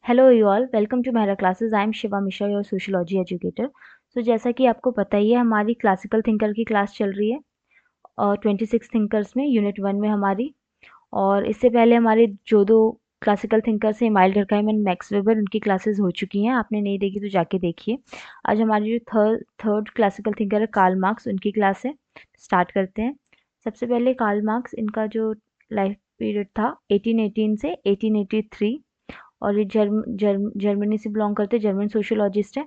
Hello you all, welcome to मेरा classes. I am Shiva Mishra, your sociology educator. So जैसा कि आपको पता ही है, हमारी क्लासिकल थिंकर की क्लास चल रही है और 26 थिंकर्स में यूनिट 1 में हमारी। और इससे पहले हमारे जो दो क्लासिकल थिंकर्स हैं, email Durkheim and max weber, उनकी क्लासेस हो चुकी हैं। आपने नहीं देखी तो जाके देखिए। आज हमारी जो थर्ड क्लासिकल थिंकर है कार्ल मार्क्स, उनकी क्लास है। स्टार्ट करते हैं। सबसे पहले कार्ल मार्क्स, इनका जो लाइफ पीरियड था 1818 से 1883, और ये जर्मनी से बिलोंग करते हैं, जर्मन सोशियोलॉजिस्ट है।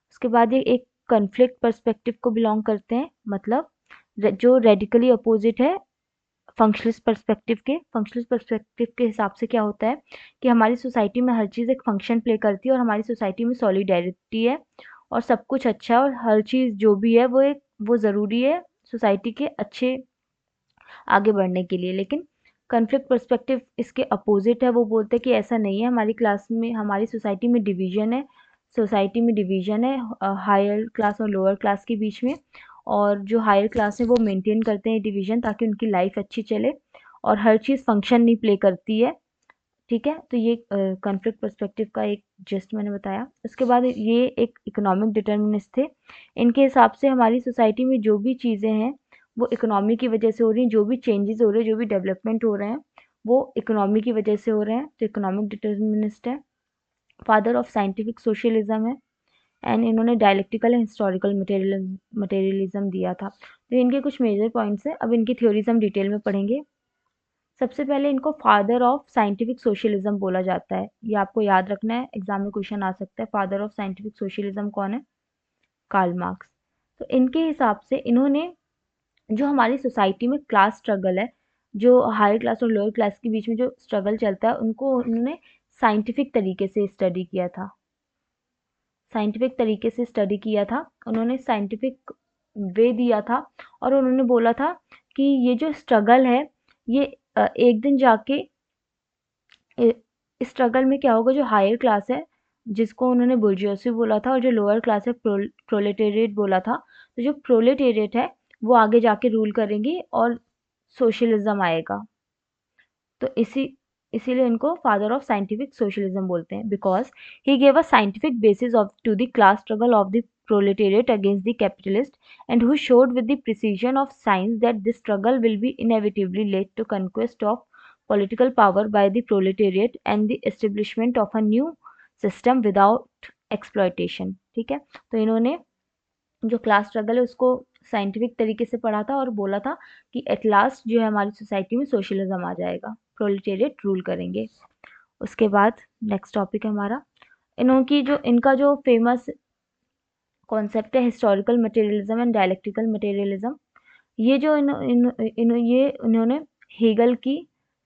उसके बाद ये एक कन्फ्लिक्ट पर्सपेक्टिव को बिलोंग करते हैं, मतलब जो रेडिकली अपोजिट है फंक्शनलिस्ट पर्सपेक्टिव के। फंक्शनलिस्ट पर्सपेक्टिव के हिसाब से क्या होता है कि हमारी सोसाइटी में हर चीज़ एक फंक्शन प्ले करती है और हमारी सोसाइटी में सॉलिडेरिटी है और सब कुछ अच्छा है, और हर चीज़ जो भी है वो ज़रूरी है सोसाइटी के अच्छे आगे बढ़ने के लिए। लेकिन कॉन्फ्लिक्ट पर्सपेक्टिव इसके अपोजिट है। वो बोलते हैं कि ऐसा नहीं है, हमारी क्लास में, हमारी सोसाइटी में डिवीजन है। सोसाइटी में डिवीजन है हायर क्लास और लोअर क्लास के बीच में, और जो हायर क्लास है वो मेंटेन करते हैं डिवीजन ताकि उनकी लाइफ अच्छी चले और हर चीज़ फंक्शन नहीं प्ले करती है। ठीक है, तो ये कॉन्फ्लिक्ट पर्सपेक्टिव का एक जस्ट मैंने बताया। उसके बाद ये एक इकोनॉमिक डिटर्मिनिस्ट थे। इनके हिसाब से हमारी सोसाइटी में जो भी चीज़ें हैं वो इकोनॉमी की वजह से हो रही हैं, जो भी चेंजेस हो रहे हैं, जो भी डेवलपमेंट हो रहे हैं वो इकोनॉमी की वजह से हो रहे हैं। तो इकोनॉमिक डिटर्मिनिस्ट है। फादर ऑफ साइंटिफिक सोशलिज्म है। एंड इन्होंने डायलेक्टिकल एंड हिस्टोरिकल मटेरियलिज्म दिया था। तो इनके कुछ मेजर पॉइंट्स हैं, अब इनकी थ्योरीज हम डिटेल में पढ़ेंगे। सबसे पहले इनको फादर ऑफ साइंटिफिक सोशलिज्म बोला जाता है। ये आपको याद रखना है, एग्जाम में क्वेश्चन आ सकता है। फादर ऑफ साइंटिफिक सोशलिज्म कौन है? Karl Marx. तो इनके हिसाब से इन्होंने जो हमारी सोसाइटी में क्लास स्ट्रगल है, जो हायर क्लास और लोअर क्लास के बीच में जो स्ट्रगल चलता है, उनको उन्होंने साइंटिफिक तरीके से स्टडी किया था। साइंटिफिक तरीके से स्टडी किया था, उन्होंने साइंटिफिक वे दिया था। और उन्होंने बोला था कि ये जो स्ट्रगल है ये एक दिन जाके इस स्ट्रगल में क्या होगा, जो हायर क्लास है जिसको उन्होंने बुर्जियोसी बोला था और जो लोअर क्लास है प्रोलेटेरिएट बोला था, तो जो प्रोलेटेरिएट है वो आगे जाके रूल करेंगी और सोशलिज्म आएगा। तो इसीलिए इनको फादर ऑफ साइंटिफिक सोशलिज्म बोलते हैं, because he gave a scientific basis of to the class struggle of the proletariat against the capitalist, and who showed with the precision of science that this struggle will be inevitably led to conquest of political power by the proletariat and the establishment of a new system without exploitation। ठीक है, तो इन्होंने जो class struggle है उसको scientific तरीके से पढ़ा था और बोला था कि एट लास्ट जो है हमारी सोसाइटी में सोशलिज्म आ जाएगा, प्रोलेटेरिएट रूल करेंगे। उसके बाद नेक्स्ट टॉपिक है हमारा, इनका जो फेमस कॉन्सेप्ट है historical materialism and dialectical materialism. ये जो इन्होंने हेगल की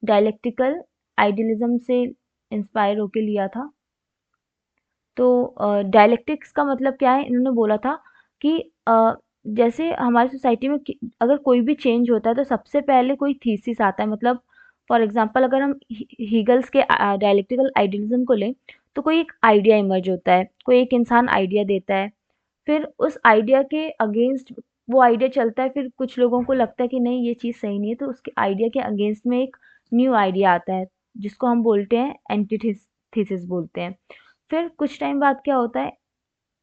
डायलेक्टिकल आइडियलिज्म से इंस्पायर होके लिया था। तो डायलेक्टिक्स का मतलब क्या है, इन्होंने बोला था कि जैसे हमारी सोसाइटी में अगर कोई भी चेंज होता है तो सबसे पहले कोई थीसिस आता है। मतलब फॉर एग्जांपल अगर हम हीगल्स के डायलेक्टिकल आइडियलिज्म को लें, तो कोई एक आइडिया इमर्ज होता है, कोई एक इंसान आइडिया देता है, फिर उस आइडिया के अगेंस्ट वो आइडिया चलता है, फिर कुछ लोगों को लगता है कि नहीं ये चीज़ सही नहीं है, तो उसके आइडिया के अगेंस्ट में एक न्यू आइडिया आता है जिसको हम बोलते हैं एंटीथेसिस बोलते हैं। फिर कुछ टाइम बाद क्या होता है,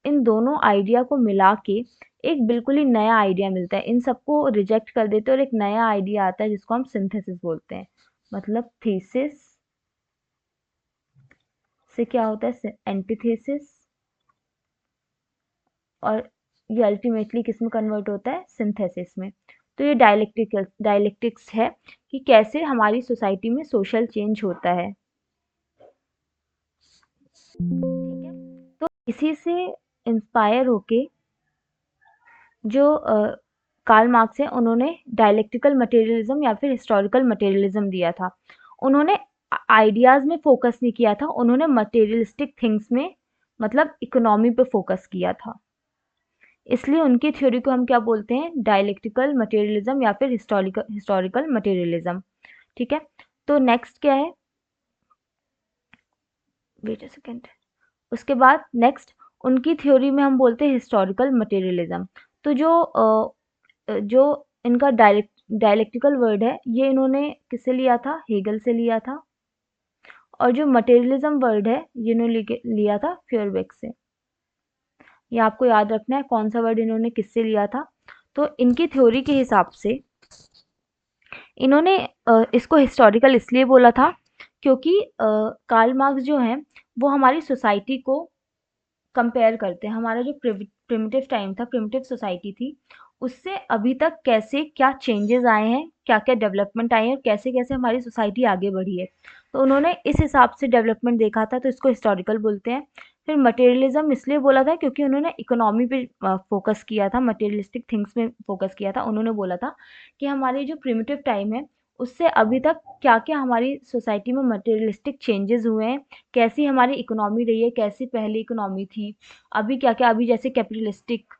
इन दोनों आइडिया को मिला के एक बिल्कुल ही नया आइडिया मिलता है। इन सबको रिजेक्ट कर देते हैं और एक नया आइडिया आता है जिसको हम सिंथेसिस बोलते हैं। मतलब थीसिस से क्या होता है एंटीथेसिस, और ये अल्टीमेटली किस में कन्वर्ट होता है, सिंथेसिस में। तो ये डायलेक्टिक्स है कि कैसे हमारी सोसाइटी में सोशल चेंज होता है। ठीक है, तो इसी से इंस्पायर होके जो कार्ल मार्क्स है, उन्होंने डायलेक्टिकल मटेरियलिज्म या फिर हिस्टोरिकल मटेरियलिज्म दिया था। उन्होंने आइडियाज में फोकस नहीं किया था, उन्होंने मटेरियलिस्टिक थिंग्स में, मतलब इकोनॉमी पे फोकस किया था। इसलिए उनकी थ्योरी को हम क्या बोलते हैं, डायलेक्टिकल मटेरियलिज्म या फिर हिस्टोरिकल मटेरियलिज्म। ठीक है, तो नेक्स्ट क्या है, वेट अ सेकेंड। उसके बाद नेक्स्ट उनकी थ्योरी में हम बोलते हैं हिस्टोरिकल मटेरियलिज्म। तो जो इनका डायलेक्टिकल वर्ड है, ये इन्होंने किससे लिया था, हेगल से लिया था। और जो मटेरियलिज्म वर्ड है ये इन्होंने लिया था फ्यूरबेक से। ये आपको याद रखना है कौन सा वर्ड इन्होंने किससे लिया था। तो इनकी थ्योरी के हिसाब से इन्होंने इसको हिस्टोरिकल इसलिए बोला था क्योंकि कार्ल मार्क्स जो हैं वो हमारी सोसाइटी को कंपेयर करते हैं, हमारा जो प्रिमिटिव टाइम था, प्रिमिटिव सोसाइटी थी, उससे अभी तक कैसे क्या चेंजेस आए हैं, क्या क्या डेवलपमेंट आए हैं और कैसे कैसे हमारी सोसाइटी आगे बढ़ी है। तो उन्होंने इस हिसाब से डेवलपमेंट देखा था, तो इसको हिस्टोरिकल बोलते हैं। फिर मटेरियलिज्म इसलिए बोला था क्योंकि उन्होंने इकोनॉमी पे फोकस किया था, मटेरियलिस्टिक थिंग्स में फोकस किया था। उन्होंने बोला था कि हमारी जो प्रिमिटिव टाइम है उससे अभी तक क्या क्या हमारी सोसाइटी में मटेरियलिस्टिक चेंजेस हुए हैं, कैसी हमारी इकोनॉमी रही है, कैसी पहले इकोनॉमी थी, अभी क्या क्या, अभी जैसे कैपिटलिस्टिक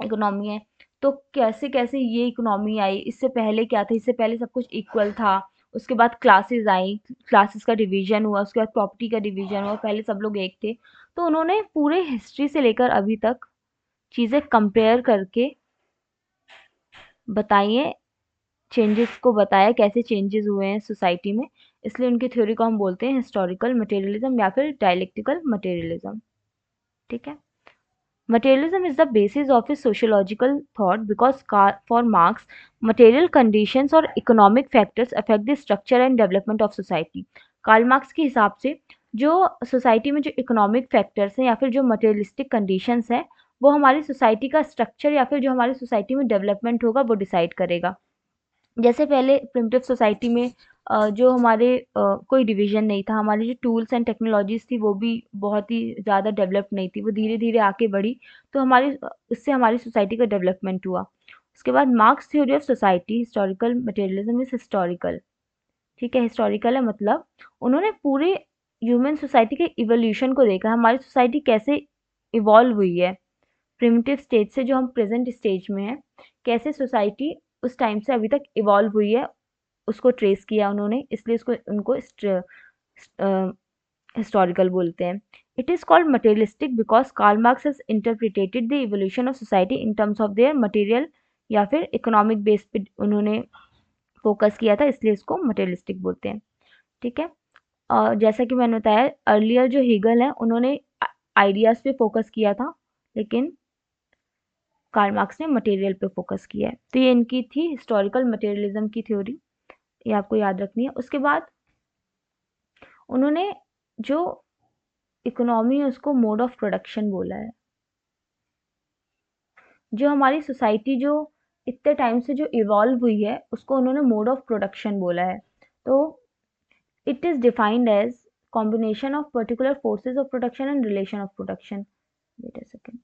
इकोनॉमी है तो कैसे कैसे ये इकोनॉमी आई, इससे पहले क्या था, इससे पहले सब कुछ इक्वल था, उसके बाद क्लासेस आई, क्लासेस का डिवीजन हुआ, उसके बाद प्रॉपर्टी का डिवीजन हुआ, पहले सब लोग एक थे। तो उन्होंने पूरे हिस्ट्री से लेकर अभी तक चीज़ें कंपेयर करके बताइए, चेंजेस को बताया कैसे चेंजेस हुए हैं सोसाइटी में। इसलिए उनकी थ्योरी को हम बोलते हैं हिस्टोरिकल मटेरियलिज्म या फिर डायलेक्टिकल मटेरियलिज्म। ठीक है। Materialism is the basis of his sociological thought because for Marx, material conditions और economic factors affect the structure and development of society. Karl Marx के हिसाब से जो सोसाइटी में जो इकोनॉमिक फैक्टर्स हैं या फिर जो मटेरियलिस्टिक कंडीशंस हैं वो हमारी सोसाइटी का स्ट्रक्चर या फिर जो हमारी सोसाइटी में डेवलपमेंट होगा वो डिसाइड करेगा। जैसे पहले प्रिमिटिव सोसाइटी में जो हमारे कोई डिवीजन नहीं था, हमारी जो टूल्स एंड टेक्नोलॉजीज थी वो भी बहुत ही ज़्यादा डेवलप नहीं थी, वो धीरे धीरे आके बढ़ी, तो हमारी इससे हमारी सोसाइटी का डेवलपमेंट हुआ। उसके बाद marks theory of society historical materialism is historical. ठीक है, हिस्टोरिकल है मतलब उन्होंने पूरे ह्यूमन सोसाइटी के इवोल्यूशन को देखा, हमारी सोसाइटी कैसे इवॉल्व हुई है प्रिमिटिव स्टेज से जो हम प्रेजेंट स्टेज में हैं, कैसे सोसाइटी उस टाइम से अभी तक इवॉल्व हुई है उसको ट्रेस किया उन्होंने, इसलिए इसको उनको हिस्टोरिकल बोलते हैं। It is called materialistic because Karl Marx has interpreted the evolution of society in terms of their material या फिर इकोनॉमिक बेस पे उन्होंने फोकस किया था, इसलिए इसको मटेरियलिस्टिक बोलते हैं। ठीक है। जैसा कि मैंने बताया अर्लियर जो हीगल है उन्होंने आइडियाज पे फोकस किया था, लेकिन कार्ल मार्क्स ने मटेरियल पे फोकस किया है। तो ये इनकी थी हिस्टोरिकल मटेरियलिज्म की थ्योरी, ये आपको याद रखनी है। उसके बाद उन्होंने जो इकोनॉमी है उसको मोड ऑफ प्रोडक्शन बोला है। जो हमारी सोसाइटी जो इतने टाइम से जो इवॉल्व हुई है उसको उन्होंने मोड ऑफ प्रोडक्शन बोला है। तो it is defined as combination of particular forces of production and relation of production. Wait a second,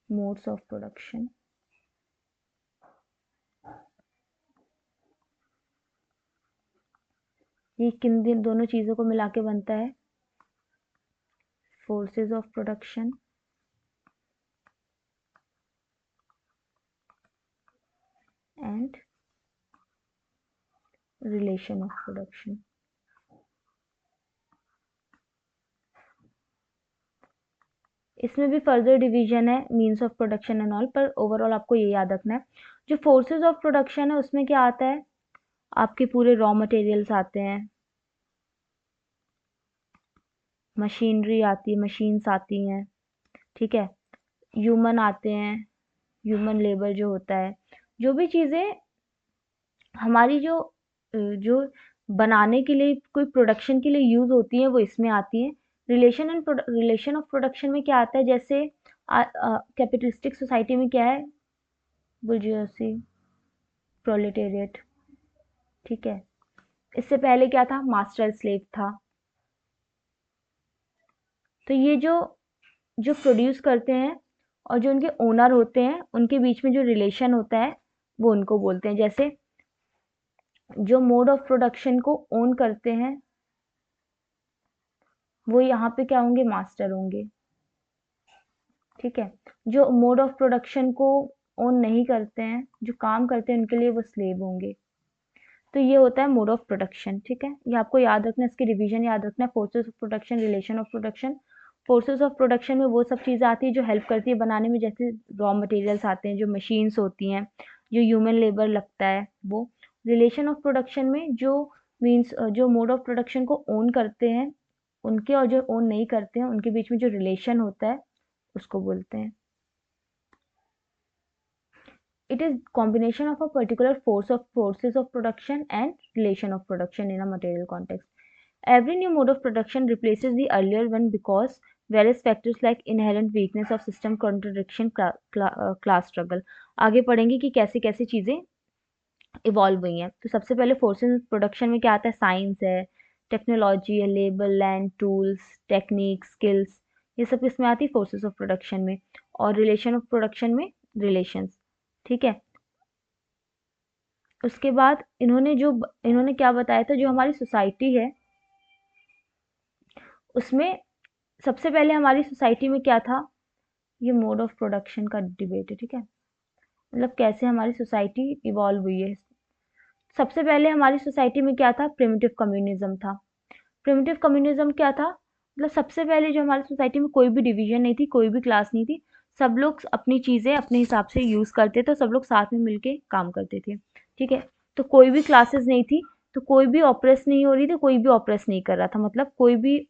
modes of production, ये किन दिन दोनों चीज़ों को मिला के बनता है, forces of production and relation of production. इसमें भी फर्दर डिवीजन है means of production and all, पर ओवरऑल आपको ये याद रखना है। जो फोर्सेस ऑफ प्रोडक्शन है उसमें क्या आता है, आपके पूरे रॉ मटेरियल्स आते हैं, मशीनरी आती है, मशीन्स आती हैं, ठीक है, ह्यूमन आते हैं, ह्यूमन लेबर जो होता है, जो भी चीज़ें हमारी जो बनाने के लिए कोई प्रोडक्शन के लिए यूज़ होती हैं वो इसमें आती हैं। रिलेशन ऑफ प्रोडक्शन में क्या आता है, जैसे कैपिटलिस्टिक सोसाइटी में क्या है, बुर्जुआसी, प्रोलेटेरिएट। ठीक है, इससे पहले क्या था, मास्टर स्लेव था। तो ये जो जो प्रोड्यूस करते हैं और जो उनके ओनर होते हैं उनके बीच में जो रिलेशन होता है वो उनको बोलते हैं। जैसे जो मोड ऑफ प्रोडक्शन को ओन करते हैं वो यहाँ पे क्या होंगे, मास्टर होंगे। ठीक है, जो मोड ऑफ प्रोडक्शन को ओन नहीं करते हैं, जो काम करते हैं, उनके लिए वो स्लेव होंगे। तो ये होता है मोड ऑफ प्रोडक्शन। ठीक है, ये आपको याद रखना है, इसकी रिवीजन याद रखना है, forces of production, relation of production. Forces of production में वो सब चीज़ें आती है जो हेल्प करती है बनाने में, जैसे रॉ मटेरियल्स आते हैं, जो मशीन्स होती हैं, जो ह्यूमन लेबर लगता है वो। रिलेशन ऑफ प्रोडक्शन में जो मीन्स जो मोड ऑफ प्रोडक्शन को ओन करते हैं उनके और जो ओन नहीं करते हैं उनके बीच में जो रिलेशन होता है उसको बोलते हैं। It is combination of a particular forces of production and relation of production in a material context. Every new mode of production replaces the earlier one because various factors like inherent weakness of system, contradiction, class struggle. आगे पढ़ेंगे कि कैसे कैसे चीजें evolve हुई हैं। तो सबसे पहले फोर्सेस प्रोडक्शन में क्या आता है, साइंस है, टेक्नोलॉजी है, labour, land, tools, technique, skills, ये सब किसमें आती है, फोर्सेस ऑफ प्रोडक्शन में। और रिलेशन ऑफ प्रोडक्शन में रिलेशंस, ठीक है। उसके बाद इन्होंने क्या बताया था, जो हमारी सोसाइटी है उसमें सबसे पहले हमारी सोसाइटी में क्या था, ये मोड ऑफ प्रोडक्शन का डिबेट है, ठीक है, मतलब कैसे हमारी सोसाइटी इवॉल्व हुई है। सबसे पहले हमारी सोसाइटी में क्या था, प्रिमिटिव कम्युनिज्म था। प्रिमिटिव कम्युनिज्म क्या था, मतलब सबसे पहले जो हमारी सोसाइटी में कोई भी डिवीजन नहीं थी, कोई भी क्लास नहीं थी, सब लोग अपनी चीजें अपने हिसाब से यूज करते थे, सब लोग साथ में मिलके काम करते थे, ठीक है। तो कोई भी क्लासेस नहीं थी, तो कोई भी ऑप्रेस नहीं हो रही थी, कोई भी ऑप्रेस नहीं कर रहा था, मतलब कोई भी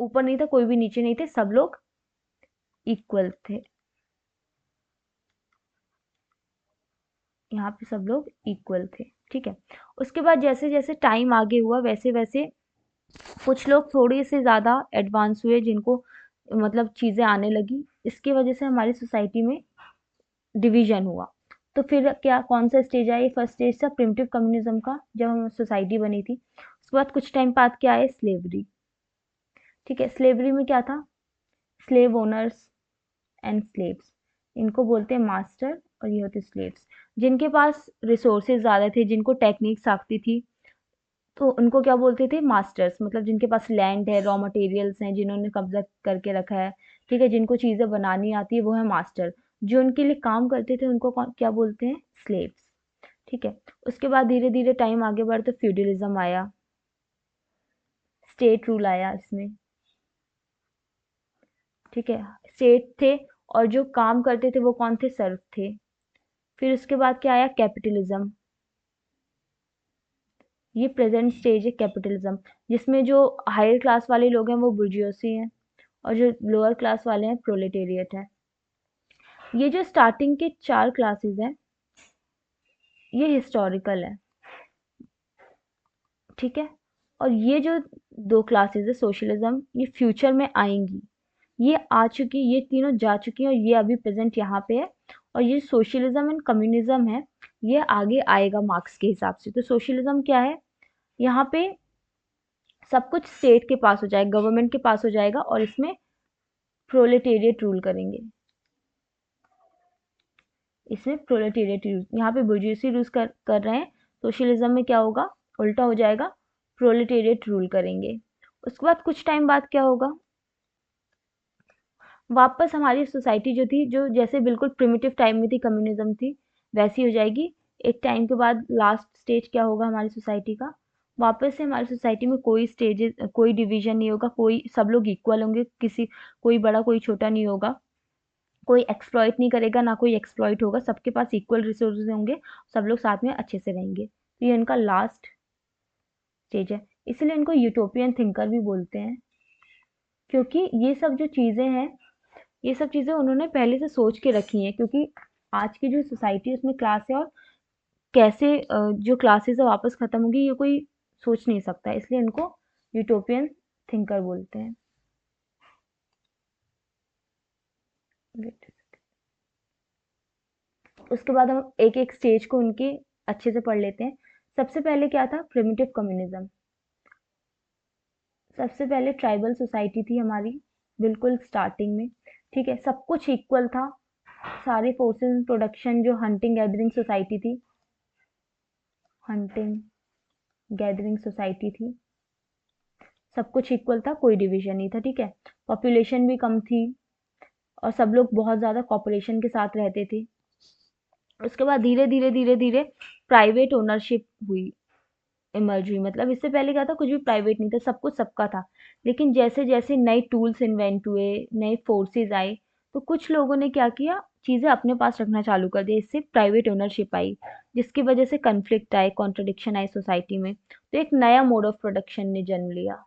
ऊपर नहीं था, कोई भी नीचे नहीं थे, सब लोग इक्वल थे। यहाँ पे सब लोग इक्वल थे, ठीक है। उसके बाद जैसे जैसे टाइम आगे हुआ वैसे वैसे कुछ लोग थोड़े से ज़्यादा एडवांस हुए, जिनको मतलब चीज़ें आने लगी, इसकी वजह से हमारी सोसाइटी में डिवीजन हुआ। तो फिर क्या, कौन सा स्टेज आया, फर्स्ट स्टेज था प्रिमिटिव कम्युनिज्म का, जब हम सोसाइटी बनी थी। उसके बाद कुछ टाइम बाद क्या है, स्लेवरी, ठीक है। स्लेवरी में क्या था, स्लेव ओनर्स एंड स्लेव्स, इनको बोलते हैं मास्टर, और ये होते स्लेव्स। जिनके पास रिसोर्सेज ज़्यादा थे, जिनको टेक्निक्स आती थी, तो उनको क्या बोलते थे, मास्टर्स, मतलब जिनके पास लैंड है, रॉ मटेरियल्स हैं, जिन्होंने कब्जा करके रखा है, ठीक है, जिनको चीज़ें बनानी आती है, वो है मास्टर। जो उनके लिए काम करते थे उनको क्या बोलते हैं, स्लेव्स, ठीक है। उसके बाद धीरे धीरे टाइम आगे बढ़ तो फ्यूडलिज्म आया, स्टेट रूल आया इसमें, ठीक है। स्टेट थे और जो काम करते थे वो कौन थे, सर्फ थे। फिर उसके बाद क्या आया, कैपिटलिज्म, ये प्रेजेंट स्टेज है कैपिटलिज्म, जिसमें जो हायर क्लास वाले लोग हैं वो बुर्जियोसी हैं, और जो लोअर क्लास वाले हैं प्रोलेटेरिएट है। ये जो स्टार्टिंग के 4 क्लासेस हैं ये हिस्टोरिकल है, ठीक है। और ये जो 2 क्लासेस है सोशलिज्म, ये फ्यूचर में आएंगी, ये आ चुकी, ये तीनों जा चुकी हैं, और ये अभी प्रेजेंट यहाँ पे है। और ये सोशलिज्म एंड कम्युनिज्म है, ये आगे आएगा मार्क्स के हिसाब से। तो सोशलिज्म क्या है, यहाँ पे सब कुछ स्टेट के पास हो जाएगा, गवर्नमेंट के पास हो जाएगा, और इसमें प्रोलेटेरिएट रूल करेंगे, इसमें प्रोलेटेरिएट रूल, यहाँ पे बुर्जुएसी रूल कर रहे हैं। सोशलिज्म में क्या होगा, उल्टा हो जाएगा, प्रोलेटेरिएट रूल करेंगे। उसके बाद कुछ टाइम बाद क्या होगा, वापस हमारी सोसाइटी जो थी, जो जैसे बिल्कुल प्रिमिटिव टाइम में थी, कम्युनिज्म थी, वैसी हो जाएगी। एक टाइम के बाद लास्ट स्टेज क्या होगा हमारी सोसाइटी का, वापस से हमारी सोसाइटी में कोई स्टेजेस, कोई डिवीजन नहीं होगा, कोई, सब लोग इक्वल होंगे, किसी, कोई बड़ा कोई छोटा नहीं होगा, कोई एक्सप्लॉइट नहीं करेगा, ना कोई एक्सप्लॉइट होगा, सबके पास इक्वल रिसोर्सेज होंगे, सब लोग साथ में अच्छे से रहेंगे। तो ये इनका लास्ट स्टेज है, इसलिए इनको यूटोपियन थिंकर भी बोलते हैं, क्योंकि ये सब जो चीज़ें हैं, ये सब चीज़ें उन्होंने पहले से सोच के रखी हैं, क्योंकि आज की जो सोसाइटी है उसमें क्लास है, और कैसे जो क्लासेस है वापस खत्म होगी ये कोई सोच नहीं सकता, इसलिए इनको यूटोपियन थिंकर बोलते हैं। उसके बाद हम एक एक स्टेज को उनके अच्छे से पढ़ लेते हैं। सबसे पहले क्या था, प्रिमिटिव कम्युनिज्म। सबसे पहले ट्राइबल सोसाइटी थी हमारी, बिल्कुल स्टार्टिंग में, ठीक है, सब कुछ इक्वल था, सारे फोर्सेस प्रोडक्शन, जो हंटिंग गैदरिंग सोसाइटी थी, हंटिंग गैदरिंग सोसाइटी थी, सब कुछ इक्वल था, कोई डिवीजन नहीं था, ठीक है। पॉपुलेशन भी कम थी, और सब लोग बहुत ज़्यादा कॉपरेशन के साथ रहते थे। उसके बाद धीरे धीरे धीरे धीरे प्राइवेट ओनरशिप हुई, इमर्ज हुई, मतलब इससे पहले क्या था, कुछ भी प्राइवेट नहीं था, सब कुछ सबका था। लेकिन जैसे जैसे नए टूल्स इन्वेंट हुए, नए फोर्सेस आए, तो कुछ लोगों ने क्या किया, चीज़ें अपने पास रखना चालू कर दिया, इससे प्राइवेट ओनरशिप आई, जिसकी वजह से कन्फ्लिक्ट आए, कॉन्ट्रडिक्शन आए सोसाइटी में। तो एक नया मोड ऑफ प्रोडक्शन ने जन्म लिया,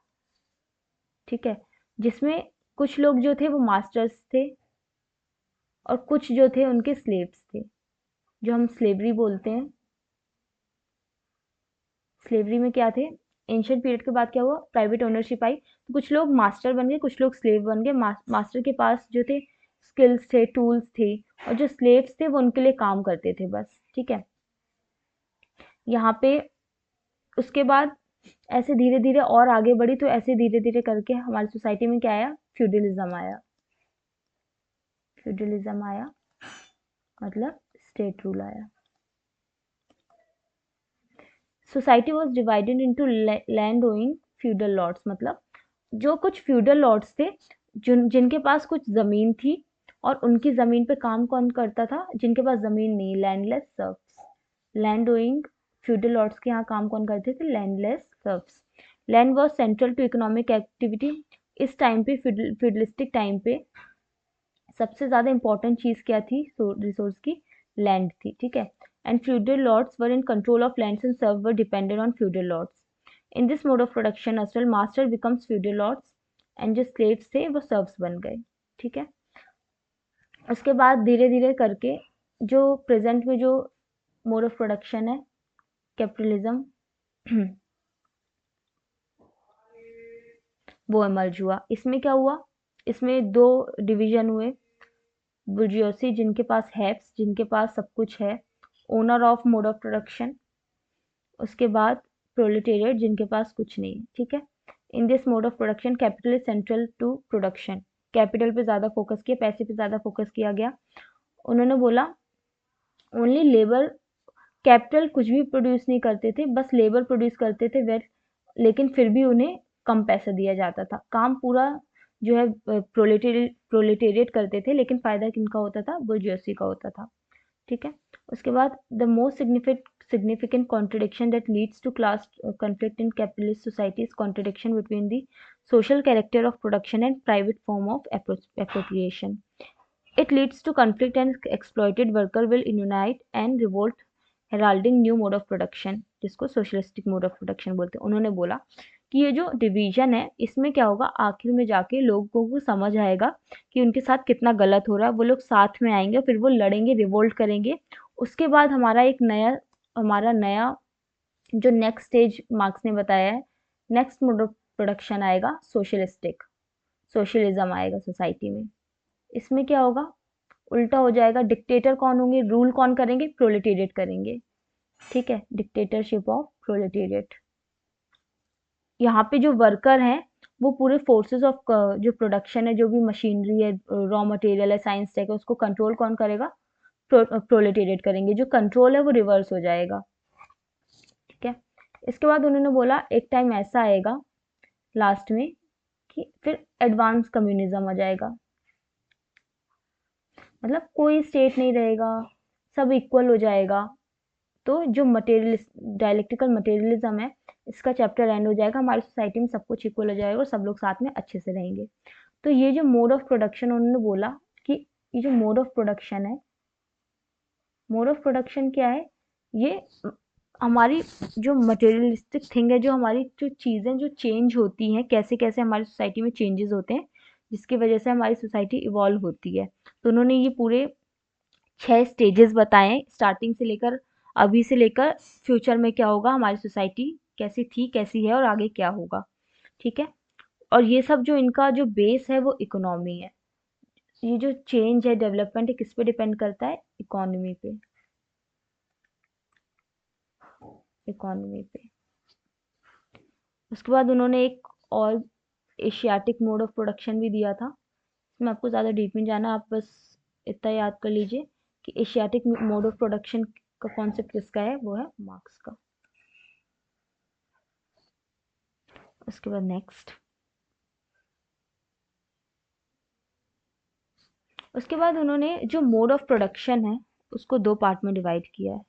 ठीक है, जिसमें कुछ लोग जो थे वो मास्टर्स थे और कुछ जो थे उनके स्लेव्स थे, जो हम स्लेवरी बोलते हैं। स्लेवरी में क्या थे, एंशियंट पीरियड के बाद क्या हुआ, प्राइवेट ओनरशिप आई, तो कुछ लोग मास्टर बन गए, कुछ लोग स्लेव बन गए। मास्टर के पास जो थे स्किल्स थे, टूल्स थे, और जो स्लेव्स थे वो उनके लिए काम करते थे बस, ठीक है। यहाँ पे उसके बाद ऐसे धीरे धीरे और आगे बढ़ी, तो ऐसे धीरे धीरे करके हमारी सोसाइटी में क्या आया, फ्यूडलिज्म आया। फ्यूडलिज्म आया मतलब स्टेट रूल आया। Society was divided into land owing feudal Lord's, मतलब जो कुछ फ्यूडल लॉर्ड्स थे, जिनके पास कुछ जमीन थी, और उनकी जमीन पे काम कौन करता था, जिनके पास जमीन नहीं, landless serfs. Land owing feudal lords के यहाँ काम कौन करते थे, landless serfs. Land was central to economic activity. इस टाइम पे, फ्यूडलिस्टिक टाइम पे, सबसे ज्यादा इंपॉर्टेंट चीज क्या थी रिसोर्स की, लैंड थी, ठीक है। And feudal lords were in control of lands and serfs were dependent on feudal lords. In this mode of production असल master becomes feudal lords, and जो स्लेव्स थे वो सर्व्स बन गए, ठीक है। उसके बाद धीरे धीरे करके जो प्रेजेंट में जो मोड ऑफ प्रोडक्शन है, कैपिटलिज्म, वो इमर्ज हुआ। इसमें क्या हुआ, इसमें दो डिवीजन हुए, बुर्जियोसी जिनके पास हैव्स, जिनके पास सब कुछ है, owner of mode of production. उसके बाद प्रोलेटेरिएट जिनके पास कुछ नहीं है, ठीक है। In this mode of production capital is central to production. Capital पे ज्यादा फोकस किया, पैसे पे ज्यादा फोकस किया गया। उन्होंने बोला ओनली लेबर, कैपिटल कुछ भी प्रोड्यूस नहीं करते थे, बस लेबर प्रोड्यूस करते थे वेल, लेकिन फिर भी उन्हें कम पैसा दिया जाता था। काम पूरा जो है प्रोलेटेरिएट करते थे, लेकिन फायदा किनका होता था, बुर्जियोसी का होता था, ठीक है। उसके बाद the most significant contradiction that leads to class conflict in capitalist society is contradiction between the social character of production and private form of appropriation. It leads to conflict and exploited worker will unite and revolt, heralding new mode of production, जिसको socialistic mode of production बोलते हैं। उन्होंने बोला कि ये जो division है, इसमें क्या होगा, आखिर में जाके लोगों को समझ आएगा कि उनके साथ कितना गलत हो रहा है, वो लोग साथ में आएंगे, फिर वो लड़ेंगे, रिवोल्ट करेंगे। उसके बाद हमारा नया जो नेक्स्ट स्टेज मार्क्स ने बताया है, नेक्स्ट मोड ऑफ प्रोडक्शन आएगा, सोशलिस्टिक, सोशलिज्म आएगा सोसाइटी में। इसमें क्या होगा, उल्टा हो जाएगा, डिक्टेटर कौन होंगे, रूल कौन करेंगे, प्रोलेटेरिएट करेंगे, ठीक है, डिक्टेटरशिप ऑफ प्रोलेटेरिएट। यहाँ पे जो वर्कर हैं वो पूरे फोर्सेस ऑफ जो प्रोडक्शन है, जो भी मशीनरी है, रॉ मटेरियल है, साइंस टेक है, उसको कंट्रोल कौन करेगा, प्रोलेटेरिएट करेंगे। जो कंट्रोल है वो रिवर्स हो जाएगा, ठीक है। इसके बाद उन्होंने बोला एक टाइम ऐसा आएगा लास्ट में कि फिर एडवांस कम्युनिज्म आ जाएगा, मतलब कोई स्टेट नहीं रहेगा, सब इक्वल हो जाएगा। तो जो मटेरियलिस्ट डायलेक्टिकल मटेरियलिज्म है, इसका चैप्टर एंड हो जाएगा, हमारी सोसाइटी में सब कुछ इक्वल हो जाएगा और सब लोग साथ में अच्छे से रहेंगे। तो ये जो मोड ऑफ प्रोडक्शन उन्होंने बोला कि ये जो मोड ऑफ प्रोडक्शन है, मोड ऑफ प्रोडक्शन क्या है, ये हमारी जो मटेरियलिस्टिक थिंग है, जो हमारी जो चीज़ें जो चेंज होती हैं, कैसे कैसे हमारी सोसाइटी में चेंजेस होते हैं, जिसकी वजह से हमारी सोसाइटी इवॉल्व होती है। तो उन्होंने ये पूरे 6 स्टेजेस बताए हैं, स्टार्टिंग से लेकर अभी से लेकर फ्यूचर में क्या होगा, हमारी सोसाइटी कैसी थी, कैसी है और आगे क्या होगा, ठीक है। और ये सब जो इनका जो बेस है वो इकोनॉमी है। ये जो चेंज है, डेवलपमेंट है, किस पे डिपेंड करता है, इकोनॉमी पे, इकोनॉमी पे। उसके बाद उन्होंने एक और एशियाटिक मोड ऑफ प्रोडक्शन भी दिया था। इसमें आपको ज़्यादा डीप में जाना, आप बस इतना याद कर लीजिए कि एशियाटिक मोड ऑफ प्रोडक्शन का कॉन्सेप्ट किसका है, वो है मार्क्स का। उसके बाद नेक्स्ट, उसके बाद उन्होंने जो मोड ऑफ प्रोडक्शन है उसको दो पार्ट में डिवाइड किया है।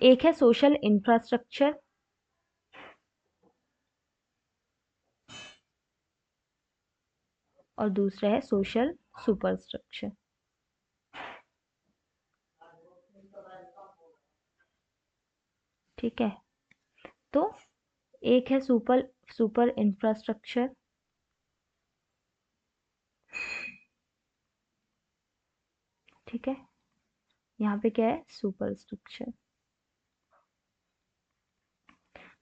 एक है सोशल इंफ्रास्ट्रक्चर, और दूसरा है सोशल सुपरस्ट्रक्चर, ठीक है। तो एक है सुपर सुपर इंफ्रास्ट्रक्चर, ठीक है, यहाँ पे क्या है सुपर स्ट्रक्चर।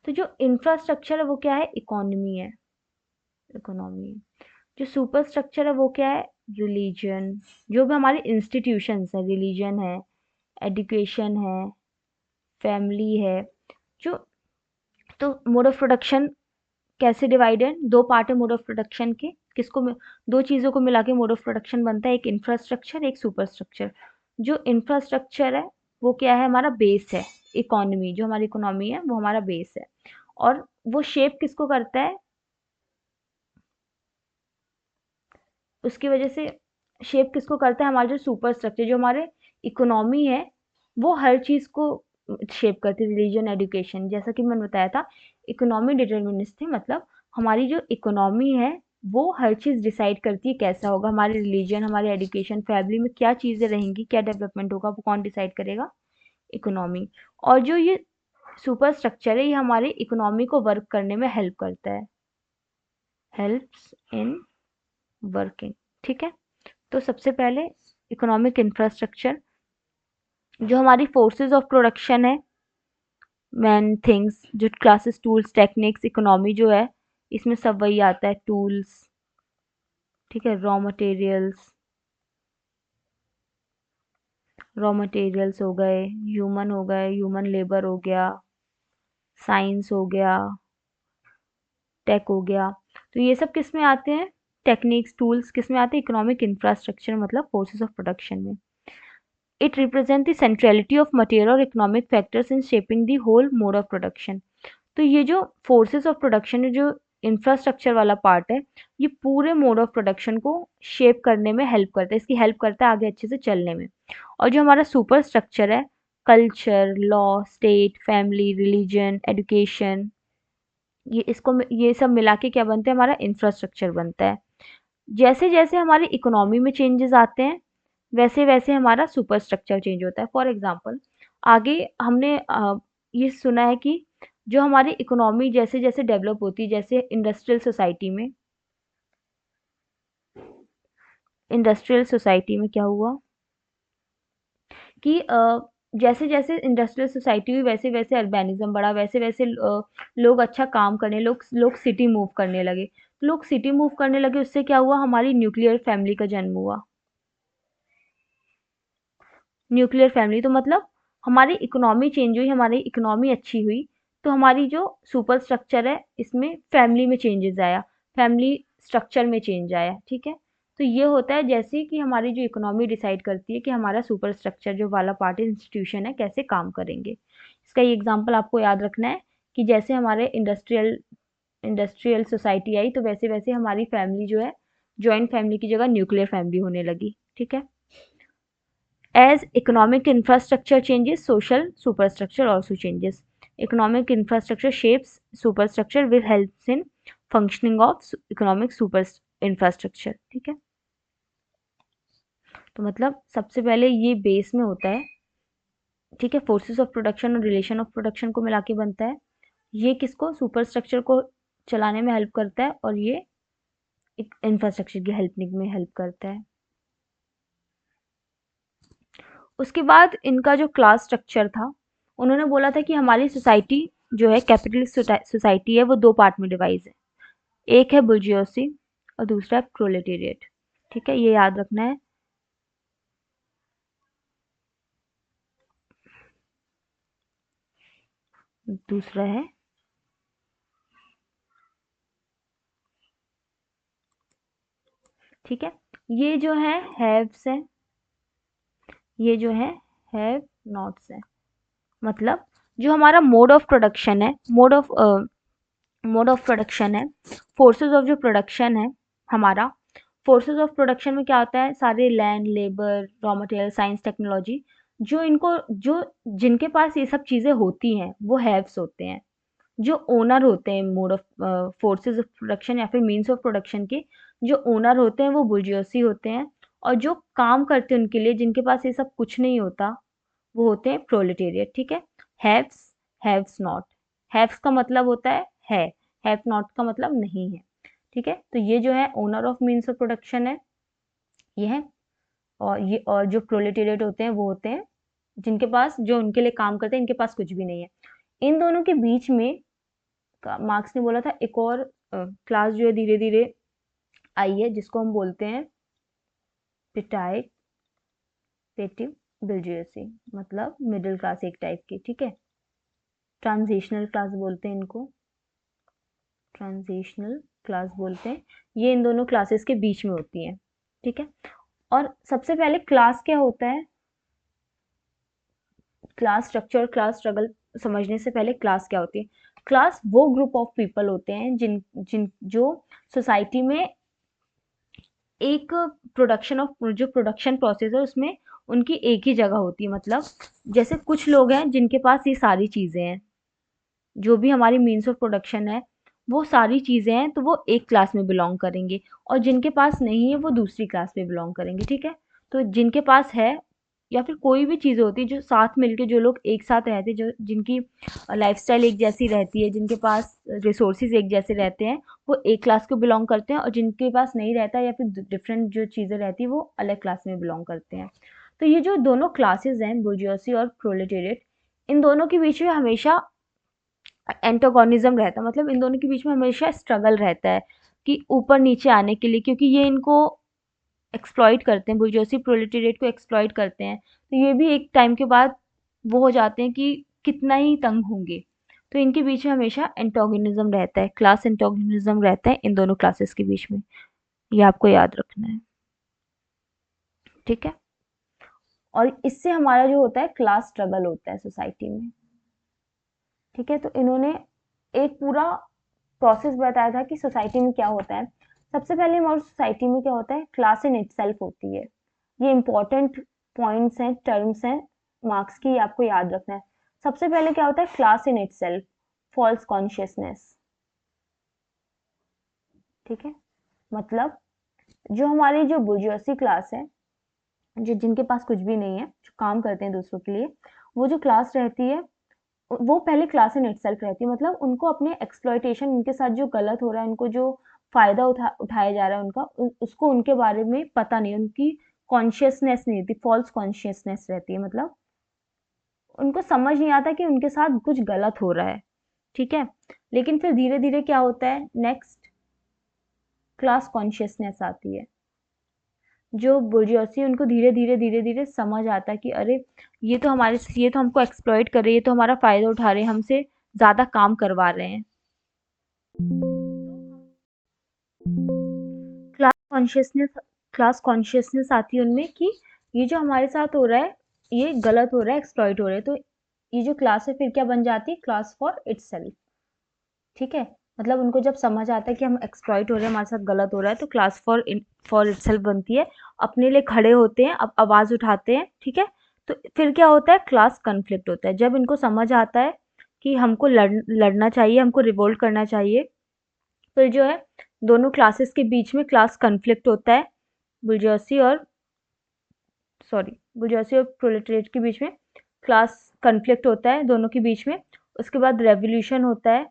तो जो इंफ्रास्ट्रक्चर है वो क्या है, इकोनॉमी है, इकोनॉमी। जो सुपर स्ट्रक्चर है वो क्या है, रिलीजन, जो भी हमारे इंस्टीट्यूशंस है, रिलीजन है, एजुकेशन है, फैमिली है। जो तो मोड ऑफ प्रोडक्शन कैसे डिवाइडेड, दो पार्ट है मोड ऑफ प्रोडक्शन के, दो चीजों को मिला के मोड ऑफ प्रोडक्शन बनता है, एक इंफ्रास्ट्रक्चर एक सुपर स्ट्रक्चर। जो इंफ्रास्ट्रक्चर है वो क्या है, हमारा बेस है, इकोनॉमी, जो हमारी इकोनॉमी है वो हमारा बेस है। और वो शेप किसको करता है, उसकी वजह से शेप किसको करता है, हमारा जो सुपर स्ट्रक्चर, जो हमारे इकोनॉमी है वो हर चीज को शेप करती है, रिलीजन एजुकेशन, जैसा कि मैंने बताया था इकोनॉमी डिटर्मिनिस्ट थे, मतलब हमारी जो इकोनॉमी है वो हर चीज डिसाइड करती है कैसा होगा, हमारे रिलीजन, हमारे एजुकेशन, फैमिली में क्या चीजें रहेंगी, क्या डेवलपमेंट होगा, वो कौन डिसाइड करेगा, इकोनॉमी। और जो ये सुपर स्ट्रक्चर है ये हमारे इकोनॉमी को वर्क करने में हेल्प करता है, हेल्प्स इन वर्किंग, ठीक है। तो सबसे पहले इकोनॉमिक इंफ्रास्ट्रक्चर, जो हमारी फोर्सेस ऑफ प्रोडक्शन है, मैन थिंग्स, जो क्लासेस टूल्स टेक्निक्स, इकोनॉमी जो है इसमें सब वही आता है, टूल्स, ठीक है, रॉ मटेरियल्स हो गए, ह्यूमन हो गए, ह्यूमन लेबर हो गया, साइंस हो गया, टेक हो गया। तो ये सब किस में आते हैं, टेक्निक्स टूल्स किस में आते हैं, इकोनॉमिक इंफ्रास्ट्रक्चर मतलब फोर्सेस ऑफ प्रोडक्शन में। It represents the centrality of material or economic factors in shaping the whole mode of production. तो ये जो फोर्सेस ऑफ प्रोडक्शन है, जो इंफ्रास्ट्रक्चर वाला पार्ट है, ये पूरे मोड ऑफ प्रोडक्शन को शेप करने में हेल्प करता है, इसकी हेल्प करता है आगे अच्छे से चलने में। और जो हमारा सुपर स्ट्रक्चर है, culture, law, state, family, religion, education, ये सब मिला के क्या बनता है, हमारा इंफ्रास्ट्रक्चर बनता है। जैसे जैसे हमारी इकोनॉमी में चेंजेस आते हैं वैसे वैसे हमारा सुपर स्ट्रक्चर चेंज होता है। फॉर एग्जांपल आगे हमने ये सुना है कि जो हमारी इकोनॉमी जैसे जैसे डेवलप होती है, जैसे इंडस्ट्रियल सोसाइटी में क्या हुआ कि जैसे जैसे इंडस्ट्रियल सोसाइटी हुई वैसे वैसे अर्बेनिज्म बढ़ा, वैसे वैसे लोग अच्छा काम करने, लोग सिटी मूव करने लगे। लोग सिटी मूव करने लगे, उससे क्या हुआ, हमारी न्यूक्लियर फैमिली का जन्म हुआ। न्यूक्लियर फैमिली तो मतलब हमारी इकोनॉमी चेंज हुई, हमारी इकोनॉमी अच्छी हुई, तो हमारी जो सुपर स्ट्रक्चर है इसमें फैमिली में चेंजेस आया, फैमिली स्ट्रक्चर में चेंज आया, ठीक है। तो ये होता है जैसे कि हमारी जो इकोनॉमी डिसाइड करती है कि हमारा सुपर स्ट्रक्चर जो वाला पार्ट इंस्टीट्यूशन है कैसे काम करेंगे। इसका ये एग्जाम्पल आपको याद रखना है कि जैसे हमारे इंडस्ट्रियल सोसाइटी आई तो वैसे वैसे हमारी फैमिली जो है जॉइंट फैमिली की जगह न्यूक्लियर फैमिली होने लगी, ठीक है। As economic infrastructure changes, social superstructure also changes. Economic infrastructure shapes superstructure which helps in functioning of economic super infrastructure. ठीक है, तो मतलब सबसे पहले ये बेस में होता है, ठीक है, फोर्सेस ऑफ प्रोडक्शन और रिलेशन ऑफ प्रोडक्शन को मिला के बनता है। ये किसको, सुपर स्ट्रक्चर को चलाने में हेल्प करता है और ये इंफ्रास्ट्रक्चर की हेल्प में हेल्प करता है। उसके बाद इनका जो क्लास स्ट्रक्चर था, उन्होंने बोला था कि हमारी सोसाइटी जो है कैपिटलिस्ट सोसाइटी है वो दो पार्ट में डिवाइड है, एक है बुर्जियोसी और दूसरा है प्रोलेटेरिएट, ठीक है, ये याद रखना है। दूसरा है, ठीक है, ये जो है हैव्स है, ये जो है हैव नॉट्स है। मतलब जो हमारा मोड ऑफ प्रोडक्शन है, मोड ऑफ प्रोडक्शन है, फोर्सेस ऑफ जो प्रोडक्शन है हमारा, फोर्सेस ऑफ प्रोडक्शन में क्या होता है, सारे land, labour, raw material, science, technology, जो जिनके पास ये सब चीजें होती हैं वो हैव्स होते हैं। जो ओनर होते हैं mode of forces of production या फिर मीन्स ऑफ प्रोडक्शन के, जो ओनर होते हैं वो बुर्जियोसी होते हैं, और जो काम करते हैं उनके लिए, जिनके पास ये सब कुछ नहीं होता, वो होते हैं प्रोलेटेरिएट, ठीक है। हैव्स, हैव्स नॉट, हैव्स का मतलब होता है, हैव नॉट का मतलब नहीं है, ठीक है। तो ये जो है owner of means of production है, ये है। और जो प्रोलेटेरिएट होते हैं वो होते हैं जिनके पास, जो उनके लिए काम करते हैं, इनके पास कुछ भी नहीं है। इन दोनों के बीच में मार्क्स ने बोला था एक और क्लास जो है धीरे धीरे आई है, जिसको हम बोलते हैं पिटाइक पेटिव बिल्जियसी, मतलब मिडिल क्लास एक टाइप की, ठीक है। ट्रांजिशनल क्लास बोलते हैं इनको, ट्रांजिशनल क्लास बोलते हैं। ये इन दोनों क्लासेस के बीच में होती हैं, ठीक है। और सबसे पहले क्लास क्या होता है, क्लास स्ट्रक्चर, क्लास स्ट्रगल समझने से पहले क्लास क्या होती है। क्लास वो ग्रुप ऑफ पीपल होते हैं जिन जिन जो सोसाइटी में एक प्रोडक्शन ऑफ, जो प्रोडक्शन प्रोसेस है उसमें उनकी एक ही जगह होती है। मतलब जैसे कुछ लोग हैं जिनके पास ये सारी चीज़ें हैं, जो भी हमारी मीन्स ऑफ प्रोडक्शन है वो सारी चीज़ें हैं, तो वो एक क्लास में बिलोंग करेंगे, और जिनके पास नहीं है वो दूसरी क्लास में बिलोंग करेंगे, ठीक है। तो जिनके पास है, या फिर कोई भी चीज़ होती है जो साथ मिलके, जो लोग एक साथ रहते हैं, जो जिनकी लाइफस्टाइल एक जैसी रहती है, जिनके पास रिसोर्सेज एक जैसे रहते हैं, वो एक क्लास को बिलोंग करते हैं। और जिनके पास नहीं रहता या फिर डिफरेंट जो चीज़ें रहती है वो अलग क्लास में बिलोंग करते हैं। तो ये जो दोनों क्लासेस हैं, बुर्जुआसी और प्रोलेटेरिएट, इन दोनों के बीच में हमेशा एंटागोनिज्म रहता है। मतलब इन दोनों के बीच में हमेशा स्ट्रगल रहता है कि ऊपर नीचे आने के लिए, क्योंकि ये इनको एक्सप्लॉइट करते हैं, बुर्जुआसी प्रोलेटेरिएट को एक्सप्लॉइट करते हैं। तो ये भी एक टाइम के बाद वो हो जाते हैं कि कितना ही तंग होंगे। तो इनके बीच में हमेशा एंटागोनिज्म रहता है, क्लास एंटागोनिज्म रहता है इन दोनों क्लासेस के बीच में। ये आपको याद रखना है, ठीक है। और इससे हमारा जो होता है क्लास स्ट्रगल होता है सोसाइटी में, ठीक है। तो इन्होंने एक पूरा प्रोसेस बताया था कि सोसाइटी में क्या होता है। सबसे पहले हमारी सोसाइटी में क्या होता है, क्लास इन इटसेल्फ होती है। ये इंपॉर्टेंट पॉइंट्स हैं, टर्म्स हैं मार्क्स की, आपको याद रखना है। सबसे पहले क्या होता है, class in itself, false consciousness, ठीक है। मतलब जो हमारी जो बुर्जुआसी क्लास है, जो जिनके पास कुछ भी नहीं है, जो काम करते हैं दूसरों के लिए, वो जो क्लास रहती है वो पहले क्लास इन इटसेल्फ रहती है। मतलब उनको अपने एक्सप्लॉयटेशन, उनके साथ जो गलत हो रहा है, उनको जो फायदा उठाया जा रहा है उनका, उसको उनके बारे में पता नहीं, उनकी कॉन्शियसनेस नहीं रहती, फॉल्स कॉन्शियसनेस रहती है। मतलब उनको समझ नहीं आता कि उनके साथ कुछ गलत हो रहा है, ठीक है। लेकिन फिर धीरे धीरे क्या होता है, नेक्स्ट क्लास कॉन्शियसनेस आती है। जो बुर्जुआसी, उनको धीरे धीरे समझ आता है कि अरे ये तो हमको एक्सप्लॉइट कर रहे हैं, ये तो हमारा फायदा उठा रहे हैं, हमसे ज्यादा काम करवा रहे हैं। क्लास कॉन्शियसनेस, क्लास कॉन्शियसनेस आती है उनमें कि ये जो हमारे साथ हो रहा है ये गलत हो रहा है, एक्सप्लॉइट हो रहा है। तो ये जो क्लास है फिर क्या बन जाती है, क्लास फॉर इटसेल्फ, ठीक है। मतलब उनको जब समझ आता है कि हम एक्सप्लॉइट हो रहे हैं, हमारे साथ गलत हो रहा है, तो क्लास फॉर इटसेल्फ बनती है, अपने लिए खड़े होते हैं, अब आवाज उठाते हैं, ठीक है। तो फिर क्या होता है, क्लास कन्फ्लिक्ट होता है। जब इनको समझ आता है कि हमको लड़ना चाहिए, हमको रिवोल्ट करना चाहिए, फिर जो है दोनों क्लासेस के बीच में क्लास कन्फ्लिक्ट होता है, बुर्जुआसी और बुर्जुआसी और प्रोलेटेरिएट के बीच में क्लास कन्फ्लिक्ट होता है दोनों के बीच में। उसके बाद रेवोल्यूशन होता है।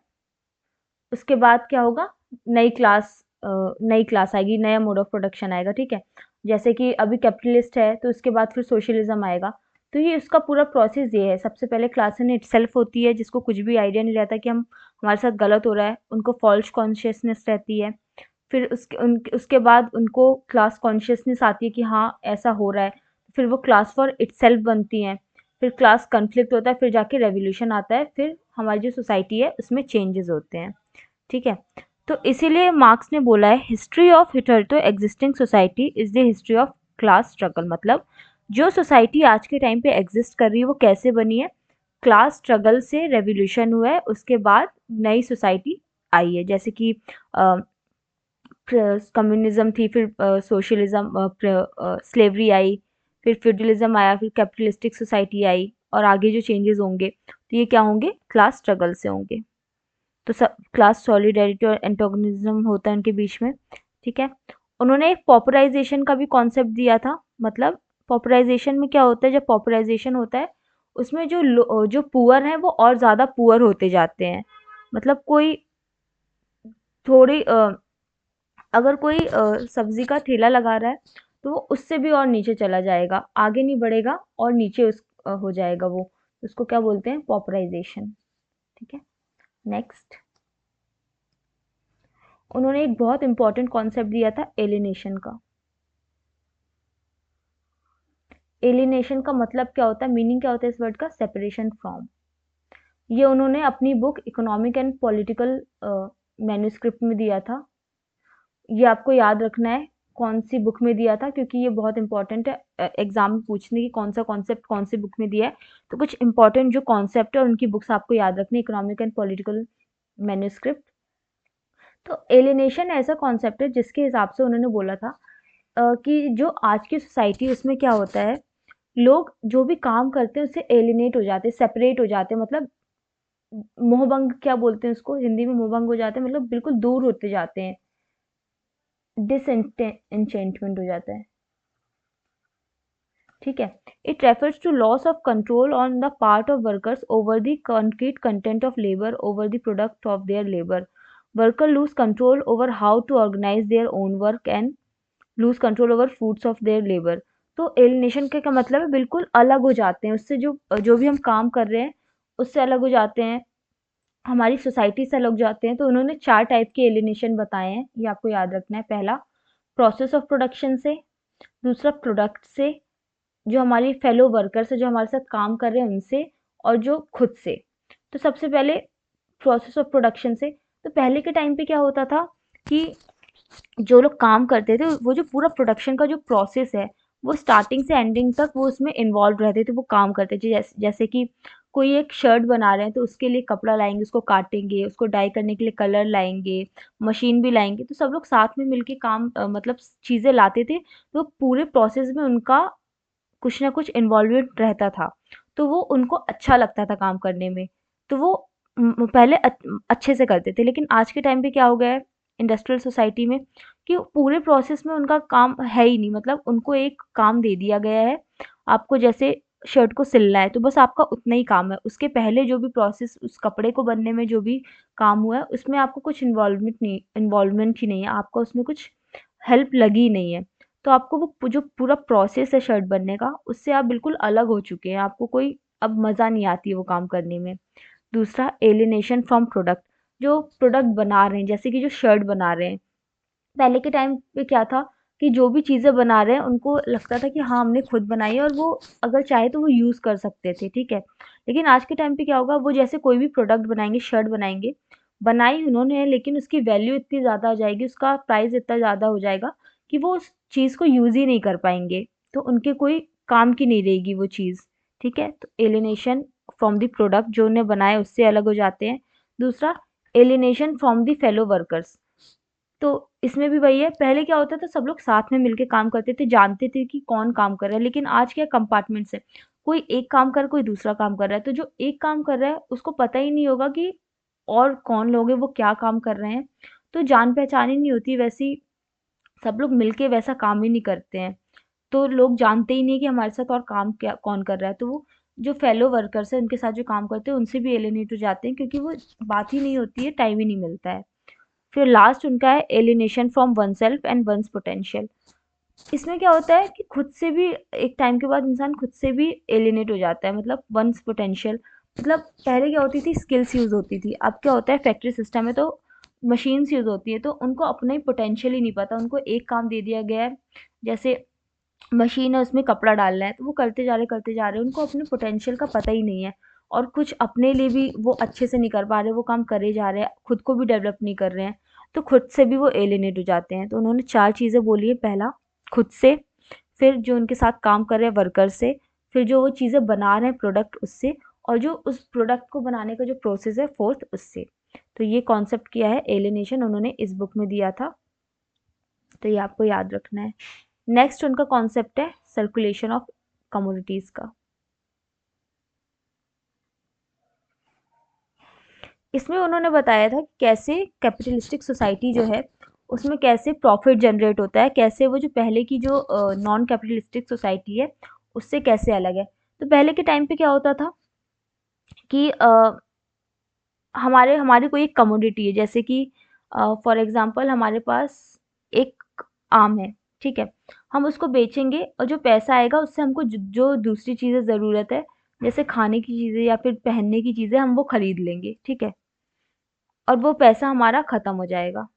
उसके बाद क्या होगा, नई क्लास आएगी, नया मोड ऑफ प्रोडक्शन आएगा, ठीक है। जैसे कि अभी कैपिटलिस्ट है तो उसके बाद फिर सोशलिज्म आएगा। तो ये उसका पूरा प्रोसेस ये है। सबसे पहले क्लास इन इटसेल्फ होती है, जिसको कुछ भी आइडिया नहीं रहता कि हम हमारे साथ गलत हो रहा है, उनको फॉल्स कॉन्शियसनेस रहती है। फिर उसके बाद उनको क्लास कॉन्शियसनेस आती है कि हाँ ऐसा हो रहा है, फिर वो क्लास फॉर इटसेल्फ बनती हैं। फिर क्लास कन्फ्लिक्ट होता है, फिर जाके रेवोल्यूशन आता है, फिर हमारी जो सोसाइटी है उसमें चेंजेस होते हैं, ठीक है। तो इसीलिए मार्क्स ने बोला है history of hitherto existing society is the history of class struggle. मतलब जो सोसाइटी आज के टाइम पे एग्जिस्ट कर रही है वो कैसे बनी है, क्लास स्ट्रगल से रेवोल्यूशन हुआ है, उसके बाद नई सोसाइटी आई है। जैसे कि कम्युनिज्म थी, फिर सोशलिज्म, स्लेवरी आई, फिर फ्यूडलिज्म आया, फिर कैपिटलिस्टिक सोसाइटी आई, और आगे जो चेंजेस होंगे तो ये क्या होंगे, क्लास स्ट्रगल से होंगे। तो सब क्लास सॉलिडेरिटी और एंटोगनिज्म होता है उनके बीच में, ठीक है। उन्होंने एक पॉपुलराइजेशन का भी कॉन्सेप्ट दिया था। मतलब पॉपुलराइजेशन में क्या होता है, जब पॉपुलराइजेशन होता है उसमें जो पुअर हैं वो और ज़्यादा पुअर होते जाते हैं। मतलब कोई थोड़ी अगर कोई सब्जी का ठेला लगा रहा है तो वो उससे भी और नीचे चला जाएगा, आगे नहीं बढ़ेगा और नीचे हो जाएगा वो। उसको क्या बोलते हैं? पॉपराइजेशन। ठीक है। नेक्स्ट, उन्होंने एक बहुत इंपॉर्टेंट कॉन्सेप्ट दिया था एलिनेशन का। एलिनेशन का मतलब क्या होता है, मीनिंग क्या होता है इस वर्ड का? Separation from. ये उन्होंने अपनी book economic and political manuscript में दिया था। ये आपको याद रखना है कौन सी बुक में दिया था, क्योंकि ये बहुत इंपॉर्टेंट है एग्जाम में पूछने की, कौन सा कॉन्सेप्ट कौन सी बुक में दिया है। तो कुछ इंपॉर्टेंट जो कॉन्सेप्ट है उनकी बुक्स आपको याद रखनी, इकोनॉमिक एंड पॉलिटिकल मैन्युस्क्रिप्ट। तो एलिनेशन ऐसा कॉन्सेप्ट है जिसके हिसाब से उन्होंने बोला था कि जो आज की सोसाइटी है उसमें क्या होता है, लोग जो भी काम करते हैं उससे एलिनेट हो जाते हैं, सेपरेट हो जाते हैं। मतलब मोहभंग क्या बोलते हैं उसको हिंदी में? मोहभंग हो जाते हैं, मतलब बिल्कुल दूर होते जाते हैं, डिसएंचेंटमेंट हो जाता है। ठीक है। It refers to loss of control on the part of workers over the concrete content of labour over the product of their labour. Worker lose control over how to organise their own work and lose control over fruits of their labour. तो alienation का क्या मतलब है? बिल्कुल अलग हो जाते हैं उससे, जो जो भी हम काम कर रहे हैं उससे अलग हो जाते हैं, हमारी सोसाइटी से अलग जाते हैं। तो उन्होंने 4 टाइप के एलिनेशन बताए हैं, ये आपको याद रखना है। पहला, प्रोसेस ऑफ प्रोडक्शन से। दूसरा, प्रोडक्ट से, जो हमारी फेलो वर्कर्स है जो हमारे साथ काम कर रहे हैं उनसे, और जो खुद से। तो सबसे पहले प्रोसेस ऑफ प्रोडक्शन से। तो पहले के टाइम पे क्या होता था कि जो लोग काम करते थे वो जो पूरा प्रोडक्शन का जो प्रोसेस है वो स्टार्टिंग से एंडिंग तक वो उसमें इन्वॉल्व रहते थे, वो काम करते थे। जैसे कि कोई एक शर्ट बना रहे हैं तो उसके लिए कपड़ा लाएंगे, उसको काटेंगे, उसको डाई करने के लिए कलर लाएंगे, मशीन भी लाएंगे। तो सब लोग साथ में मिलके काम मतलब चीज़ें लाते थे, तो पूरे प्रोसेस में उनका कुछ ना कुछ इन्वॉल्वमेंट रहता था, तो वो उनको अच्छा लगता था काम करने में। तो वो पहले अच्छे से करते थे। लेकिन आज के टाइम पे क्या हो गया है इंडस्ट्रियल सोसाइटी में, कि पूरे प्रोसेस में उनका काम है ही नहीं। मतलब उनको एक काम दे दिया गया है, आपको जैसे शर्ट को सिलना है तो बस आपका उतना ही काम है, उसके पहले जो भी प्रोसेस उस कपड़े को बनने में जो भी काम हुआ है उसमें आपको कुछ इन्वॉल्वमेंट ही नहीं है, आपका उसमें कुछ हेल्प लगी ही नहीं है। तो आपको वो जो पूरा प्रोसेस है शर्ट बनने का उससे आप बिल्कुल अलग हो चुके हैं, आपको कोई अब मज़ा नहीं आती है वो काम करने में। दूसरा, एलिनेशन फ्रॉम प्रोडक्ट। जो प्रोडक्ट बना रहे हैं, जैसे कि जो शर्ट बना रहे हैं, पहले के टाइम पे क्या था कि जो भी चीज़ें बना रहे हैं उनको लगता था कि हाँ हमने खुद बनाई है और वो अगर चाहे तो वो यूज़ कर सकते थे। ठीक है। लेकिन आज के टाइम पे क्या होगा, वो जैसे कोई भी प्रोडक्ट बनाएंगे, शर्ट बनाएंगे, बनाई उन्होंने है लेकिन उसकी वैल्यू इतनी ज़्यादा आ जाएगी, उसका प्राइस इतना ज़्यादा हो जाएगा कि वो उस चीज़ को यूज़ ही नहीं कर पाएंगे, तो उनके कोई काम की नहीं रहेगी वो चीज़। ठीक है। तो एलिनेशन फ्रॉम द प्रोडक्ट, जो उन्हें बनाए उससे अलग हो जाते हैं। दूसरा, alienation from the fellow workers. तो इसमें भी वही है, पहले क्या होता था सब लोग साथ में मिलके काम करते थे, जानते थे कि कौन काम कर रहा है। लेकिन आज क्या कंपार्टमेंट्स है, कोई एक काम कर कोई दूसरा काम कर रहा है, तो जो एक काम कर रहा है उसको पता ही नहीं होगा कि और कौन लोग हैं वो क्या काम कर रहे हैं। तो जान पहचान ही नहीं होती वैसी, सब लोग मिलके वैसा काम ही नहीं करते हैं। तो लोग जानते ही नहीं कि हमारे साथ और काम क्या कौन कर रहा है। तो वो जो फेलो वर्कर्स है उनके साथ जो काम करते हैं उनसे भी एलिनेट हो जाते हैं, क्योंकि वो बात ही नहीं होती है, टाइम ही नहीं मिलता है। फिर लास्ट उनका है alienation from one self and one's potential. इसमें क्या होता है कि खुद से भी एक टाइम के बाद इंसान खुद से भी एलिनेट हो जाता है। मतलब वंस पोटेंशियल, मतलब पहले क्या होती थी, स्किल्स यूज होती थी, अब क्या होता है फैक्ट्री सिस्टम है तो मशीन्स यूज होती है, तो उनको अपना ही पोटेंशियल ही नहीं पता। उनको एक काम दे दिया गया है, जैसे मशीन है उसमें कपड़ा डालना है, तो वो करते जा रहे हैं, उनको अपने पोटेंशियल का पता ही नहीं है। और कुछ अपने लिए भी वो अच्छे से नहीं कर पा रहे, वो काम करे जा रहे हैं, खुद को भी डेवलप नहीं कर रहे हैं, तो खुद से भी वो एलिनेट हो जाते हैं। तो उन्होंने 4 चीज़ें बोली है। पहला, खुद से। फिर जो उनके साथ काम कर रहे हैं वर्कर से। फिर जो वो चीज़ें बना रहे हैं प्रोडक्ट उससे। और जो उस प्रोडक्ट को बनाने का जो प्रोसेस है फोर्थ, उससे। तो ये कॉन्सेप्ट किया है एलिनेशन, उन्होंने इस बुक में दिया था, तो ये आपको याद रखना है। नेक्स्ट उनका कॉन्सेप्ट है सर्कुलेशन ऑफ कमोडिटीज का। इसमें उन्होंने बताया था कि कैसे कैपिटलिस्टिक सोसाइटी जो है उसमें कैसे प्रॉफिट जनरेट होता है, कैसे वो जो पहले की जो नॉन कैपिटलिस्टिक सोसाइटी है उससे कैसे अलग है। तो पहले के टाइम पे क्या होता था कि हमारी कोई एक कमोडिटी है, जैसे कि फॉर एग्जांपल हमारे पास एक आम है, ठीक है। हम उसको बेचेंगे और जो पैसा आएगा उससे हमको जो दूसरी चीज़ें ज़रूरत है, जैसे खाने की चीज़ें या फिर पहनने की चीज़ें, हम वो खरीद लेंगे, ठीक है। और वो पैसा हमारा खत्म हो जाएगा,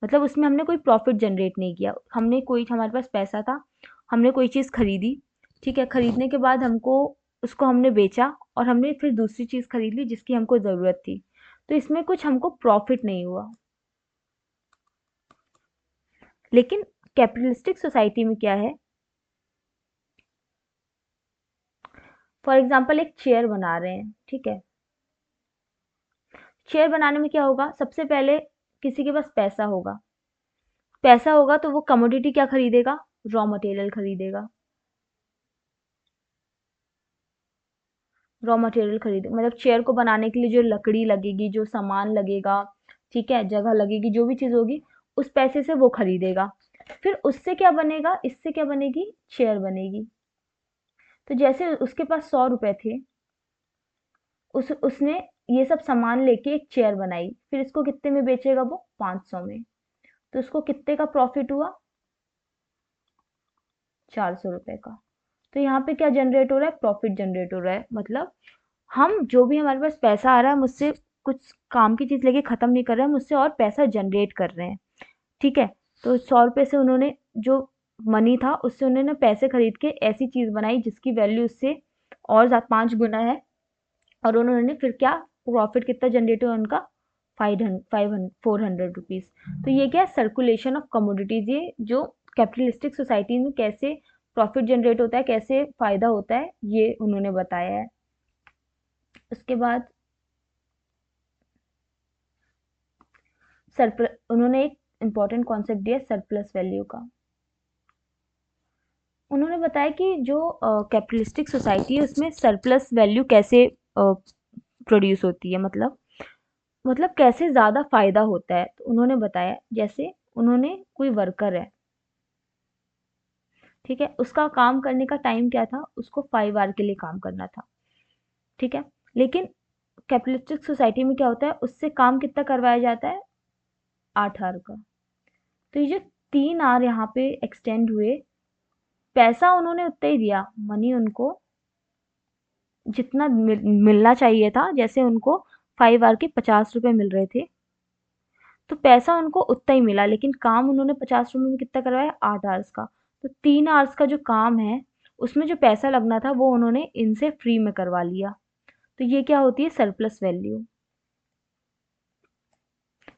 मतलब उसमें हमने कोई प्रॉफिट जनरेट नहीं किया। हमारे पास पैसा था, हमने कोई चीज़ खरीदी, ठीक है। खरीदने के बाद उसको हमने बेचा और हमने फिर दूसरी चीज़ खरीद ली जिसकी हमको ज़रूरत थी। तो इसमें कुछ हमको प्रॉफिट नहीं हुआ। लेकिन कैपिटलिस्टिक सोसाइटी में क्या है, फॉर एग्जाम्पल एक चेयर बना रहे हैं, ठीक है। चेयर बनाने में क्या होगा, सबसे पहले किसी के पास पैसा होगा। पैसा होगा तो वो कमोडिटी क्या खरीदेगा, रॉ मटेरियल खरीदेगा। रॉ मटेरियल खरीदे मतलब चेयर को बनाने के लिए जो लकड़ी लगेगी, जो सामान लगेगा, ठीक है, जगह लगेगी, जो भी चीज़ होगी, उस पैसे से वो खरीदेगा। फिर उससे क्या बनेगा, इससे क्या बनेगी, चेयर बनेगी। तो जैसे उसके पास 100 रुपए थे, उसने ये सब सामान लेके एक चेयर बनाई, फिर इसको कितने में बेचेगा, वो 500 में। तो उसको कितने का प्रॉफिट हुआ, 400 रुपए का। तो यहाँ पे क्या जनरेट हो रहा है, प्रॉफिट जनरेट हो रहा है। मतलब हम जो भी हमारे पास पैसा आ रहा है, हम उससे कुछ काम की चीज़ लेके ख़त्म नहीं कर रहे हैं, हम उससे और पैसा जनरेट कर रहे हैं, ठीक है। तो 100 रुपये से उन्होंने जो मनी था उससे उन्होंने पैसे खरीद के ऐसी चीज़ बनाई जिसकी वैल्यू उससे और 5 गुना है। और उन्होंने फिर क्या, प्रॉफिट कितना जनरेट हुआ उनका, 400 रुपीज़। तो ये क्या है, सर्कुलेशन ऑफ कमोडिटीज। ये जो कैपिटलिस्टिक सोसाइटी में कैसे प्रॉफिट जनरेट होता है, कैसे फायदा होता है, ये उन्होंने बताया है। उसके बाद उन्होंने एक इम्पॉर्टेंट कॉन्सेप्ट दिया सरप्लस वैल्यू का। उन्होंने बताया कि जो कैपिटलिस्टिक सोसाइटी है उसमें सरप्लस वैल्यू कैसे प्रोड्यूस होती है, मतलब कैसे ज़्यादा फायदा होता है। तो उन्होंने बताया, जैसे उन्होंने कोई वर्कर है, ठीक है, उसका काम करने का टाइम क्या था, उसको 5 आवर के लिए काम करना था, ठीक है। लेकिन कैपिटलिस्टिक सोसाइटी में क्या होता है, उससे काम कितना करवाया जाता है, 8 आवर का। तो ये जो 3 आवर यहाँ पे एक्सटेंड हुए, पैसा उन्होंने उतना ही दिया, मनी उनको जितना मिलना चाहिए था, जैसे उनको 5 आवर के 50 रुपए मिल रहे थे, तो पैसा उनको उतना ही मिला, लेकिन काम उन्होंने 50 रुपए में कितना करवाया, 8 आवर्स का। तो 3 आवर्स का जो काम है उसमें जो पैसा लगना था वो उन्होंने इनसे फ्री में करवा लिया। तो ये क्या होती है, सरप्लस वैल्यू।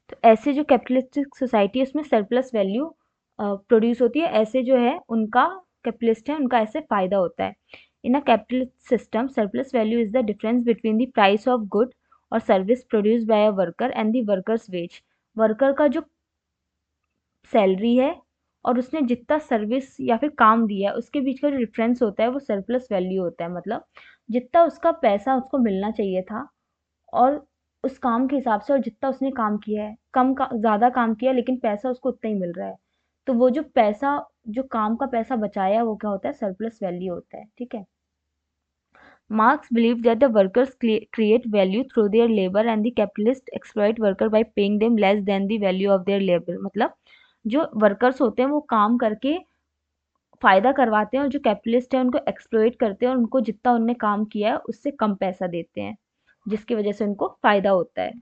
तो ऐसे जो कैपिटलिस्टिक सोसाइटी है उसमें सरप्लस वैल्यू प्रोड्यूस होती है। ऐसे जो है उनका, कैपिटलिस्ट है उनका ऐसे फायदा होता है। In a capitalist system surplus value is the difference between the price of good और service produce by a worker and the workers wage. Worker का जो सैलरी है और उसने जितना सर्विस या फिर काम दिया है उसके बीच का जो डिफरेंस होता है वो सरप्लस वैल्यू होता है। मतलब जितना उसका पैसा उसको मिलना चाहिए था और उस काम के हिसाब से, और जितना उसने काम किया है, ज़्यादा काम किया लेकिन पैसा उसको उतना ही मिल रहा है, तो वो जो पैसा, जो काम का पैसा बचाया है, वो क्या होता है, सरप्लस वैल्यू होता है, ठीक है। Marx believed that the workers create value through their labor and the capitalists exploit worker by paying them less than the value of their labor। मतलब जो वर्कर्स होते हैं वो काम करके फायदा करवाते हैं और जो कैपिटलिस्ट है उनको एक्सप्लॉइट करते हैं और उनको जितना उनने काम किया है उससे कम पैसा देते हैं, जिसकी वजह से उनको फायदा होता है।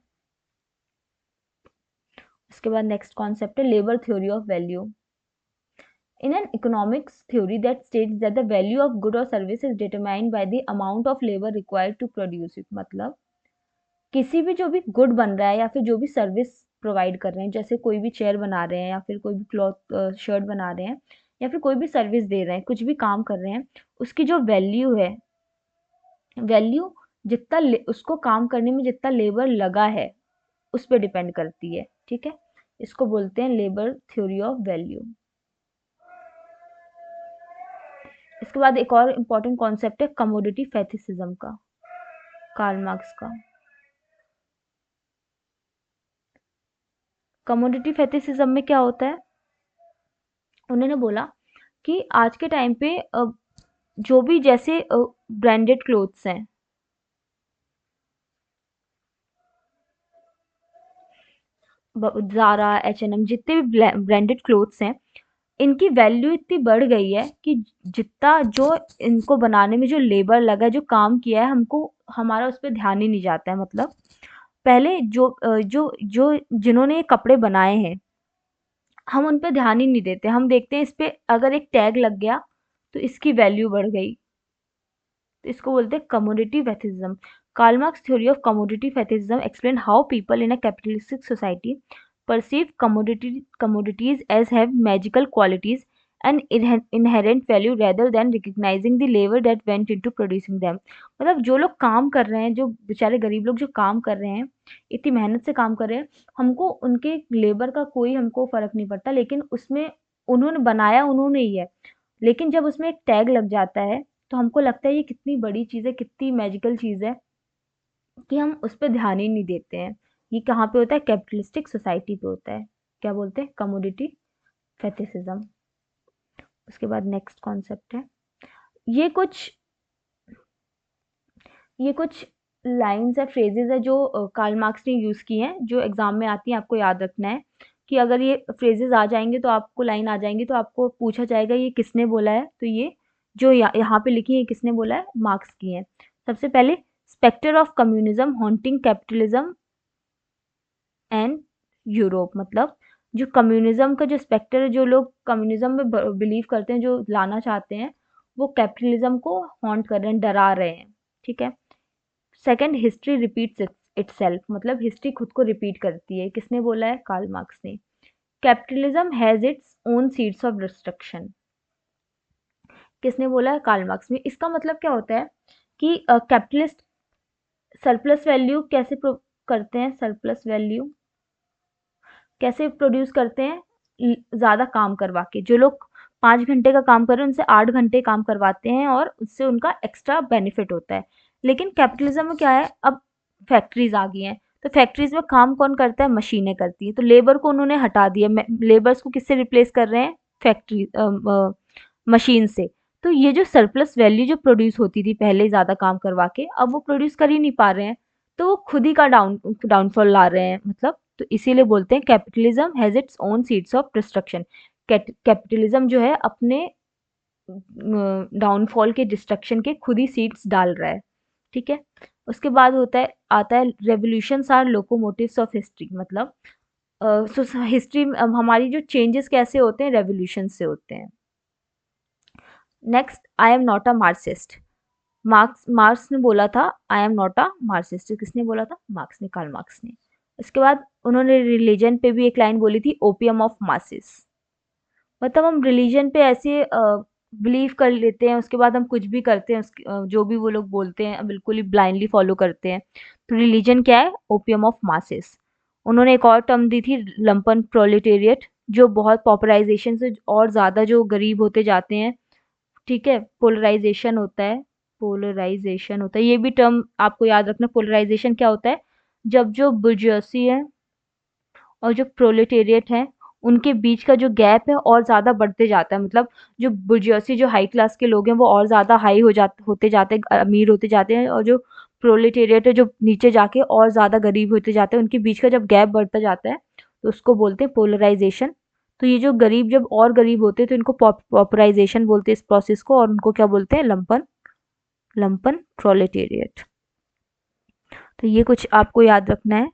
उसके बाद नेक्स्ट कॉन्सेप्ट है labour theory of value. In an economics theory that states that the value of good or service is determined by the amount of labor required to produce it। मतलब किसी भी जो भी गुड बन रहा है या फिर जो भी सर्विस प्रोवाइड कर रहे हैं, जैसे कोई भी चेयर बना रहे हैं या फिर कोई भी क्लॉथ शर्ट बना रहे हैं या फिर कोई भी सर्विस दे रहे हैं, कुछ भी काम कर रहे हैं, उसकी जो वैल्यू है, वैल्यू उसको काम करने में जितना लेबर लगा है उस पर डिपेंड करती है, ठीक है। इसको बोलते हैं लेबर थ्योरी ऑफ वैल्यू। इसके बाद एक और इम्पॉर्टेंट कॉन्सेप्ट है कमोडिटी फेथिसिज्म का, कार्ल मार्क्स का। कमोडिटी फेथिसिज्म में क्या होता है, उन्होंने बोला कि आज के टाइम पे जो भी जैसे ब्रांडेड क्लोथ्स हैं, ज़ारा, H&M, जितने भी ब्रांडेड क्लोथ्स हैं, इनकी वैल्यू इतनी बढ़ गई है कि जितना जो इनको बनाने में जो लेबर लगा है, जो काम किया है, हमको हमारा उस पे ध्यान ही नहीं जाता है। मतलब पहले जो जिन्होंने ये कपड़े बनाए हैं, हम उन पे ध्यान ही नहीं देते। हम देखते हैं इस पे अगर एक टैग लग गया तो इसकी वैल्यू बढ़ गई। तो इसको बोलते हैं commodity fetishism. Karl Marx theory of commodity fetishism explain how people in a capitalistic society perceive commodities as have magical qualities and inherent value rather than recognizing the labor that went into producing them। मतलब जो लोग काम कर रहे हैं, जो बेचारे गरीब लोग जो काम कर रहे हैं, इतनी मेहनत से काम कर रहे हैं, हमको उनके लेबर का कोई हमको फर्क नहीं पड़ता, लेकिन उसमें उन्होंने बनाया उन्होंने ही है। लेकिन जब उसमें एक टैग लग जाता है तो हमको लगता है ये कितनी बड़ी चीज़ है, कितनी मैजिकल चीज़ है कि हम उस पे ध्यान ही नहीं देते हैं। ये कहाँ पे होता है? कैपिटलिस्टिक सोसाइटी पे होता है। क्या बोलते हैं? कमोडिटी फेटिसिज्म। उसके बाद नेक्स्ट कॉन्सेप्ट है, ये कुछ ये कुछ लाइन्स है, फ्रेजेस है जो कार्ल मार्क्स ने यूज़ की हैं, जो एग्जाम में आती हैं, आपको याद रखना है कि अगर ये फ्रेजेस आ जाएंगे तो आपको लाइन आ जाएंगी तो आपको पूछा जाएगा ये किसने बोला है। तो ये जो यहाँ पे लिखी है किसने बोला है? मार्क्स की है। सबसे पहले, spectre of communism haunting capitalism and Europe. मतलब जो कम्युनिज्म का जो स्पेक्टर है, जो लोग कम्युनिज्म में बिलीव करते हैं, जो लाना चाहते हैं, वो कैपिटलिज्म को हॉन्ट कर रहे हैं, डरा रहे हैं। ठीक है। Second, history repeats itself. मतलब हिस्ट्री खुद को रिपीट करती है। किसने बोला है? कार्ल मार्क्स ने। Capitalism has its own seeds of destruction. किसने बोला है? कार्ल मार्क्स ने। इसका मतलब क्या होता है कि कैपिटलिस्ट सरप्लस वैल्यू कैसे करते हैं? सरप्लस वैल्यू कैसे प्रोड्यूस करते हैं? ज़्यादा काम करवा के। जो लोग 5 घंटे का काम कर रहे हैं उनसे 8 घंटे काम करवाते हैं और उससे उनका एक्स्ट्रा बेनिफिट होता है। लेकिन कैपिटलिज्म में क्या है? अब फैक्ट्रीज आ गई हैं, तो फैक्ट्रीज में काम कौन करता है? मशीनें करती हैं। तो लेबर को उन्होंने हटा दिया। लेबर्स को किससे रिप्लेस कर रहे हैं? फैक्ट्री मशीन से। तो ये जो सरप्लस वैल्यू जो प्रोड्यूस होती थी पहले ज़्यादा काम करवा के, अब वो प्रोड्यूस कर ही नहीं पा रहे हैं, तो वो खुद ही का डाउनफॉल ला रहे हैं। मतलब तो इसीलिए बोलते हैं capitalism has its own seeds of destruction. Capitalism जो है अपने डाउनफॉल के, डिस्ट्रक्शन के खुद ही सीड्स डाल रहा है। ठीक है। उसके बाद आता है revolutions are locomotives of history. मतलब हिस्ट्री हमारी जो चेंजेस कैसे होते हैं? रेवोल्यूशन से होते हैं। Next, I am not a Marxist. Marks ने बोला था I am not a Marxist. किसने बोला था? मार्क्स ने, कार्ल मार्क्स ने। इसके बाद उन्होंने रिलीजन पे भी एक लाइन बोली थी, ओपियम ऑफ मासेस। मतलब हम रिलीजन पे ऐसे बिलीव कर लेते हैं, उसके बाद हम कुछ भी करते हैं, जो भी वो लोग बोलते हैं बिल्कुल ही ब्लाइंडली फॉलो करते हैं। तो रिलीजन क्या है? Opium of masses. उन्होंने एक और टर्म दी थी, लंपन प्रोलेटेरिएट, जो बहुत पॉपुलराइजेशन से और ज़्यादा जो गरीब होते जाते हैं। ठीक है। पोलराइजेशन होता है, पोलराइजेशन होता है, ये भी टर्म आपको याद रखना। पोलराइजेशन क्या होता है? जब जो बुर्जुआसी है और जो प्रोलेटेरिएट है, उनके बीच का जो गैप है और ज़्यादा बढ़ते जाता है। मतलब जो बुर्जुआसी, जो हाई क्लास के लोग हैं, वो और ज़्यादा हाई होते जाते हैं, अमीर होते जाते हैं, और जो प्रोलेटेरिएट है, जो नीचे जाके और ज़्यादा गरीब होते जाते हैं, उनके बीच का जब गैप बढ़ता जाता है तो उसको बोलते हैं पोलराइजेशन। तो ये जो गरीब जब और गरीब होते हैं तो इनको पॉपुलराइजेशन बोलते हैं इस प्रोसेस को, और उनको क्या बोलते हैं? लंपन, लंपन प्रोलेटेरिएट। तो ये कुछ आपको याद रखना है।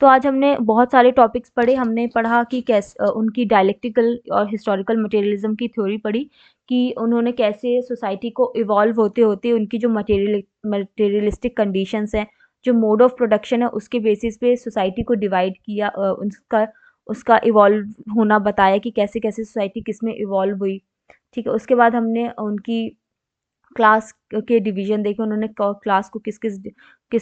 तो आज हमने बहुत सारे टॉपिक्स पढ़े। हमने पढ़ा कि कैसे उनकी डायलेक्टिकल और हिस्टोरिकल मटेरियलिज्म की थ्योरी पढ़ी, कि उन्होंने कैसे सोसाइटी को इवॉल्व होते होते उनकी जो मटेरियलिस्टिक कंडीशंस हैं, जो मोड ऑफ प्रोडक्शन है, उसके बेसिस पे सोसाइटी को डिवाइड किया, उसका उसका इवॉल्व होना बताया कि कैसे कैसे सोसाइटी किस में इवॉल्व हुई। ठीक है। उसके बाद हमने उनकी क्लास के डिवीजन देखे, उन्होंने क्लास को किस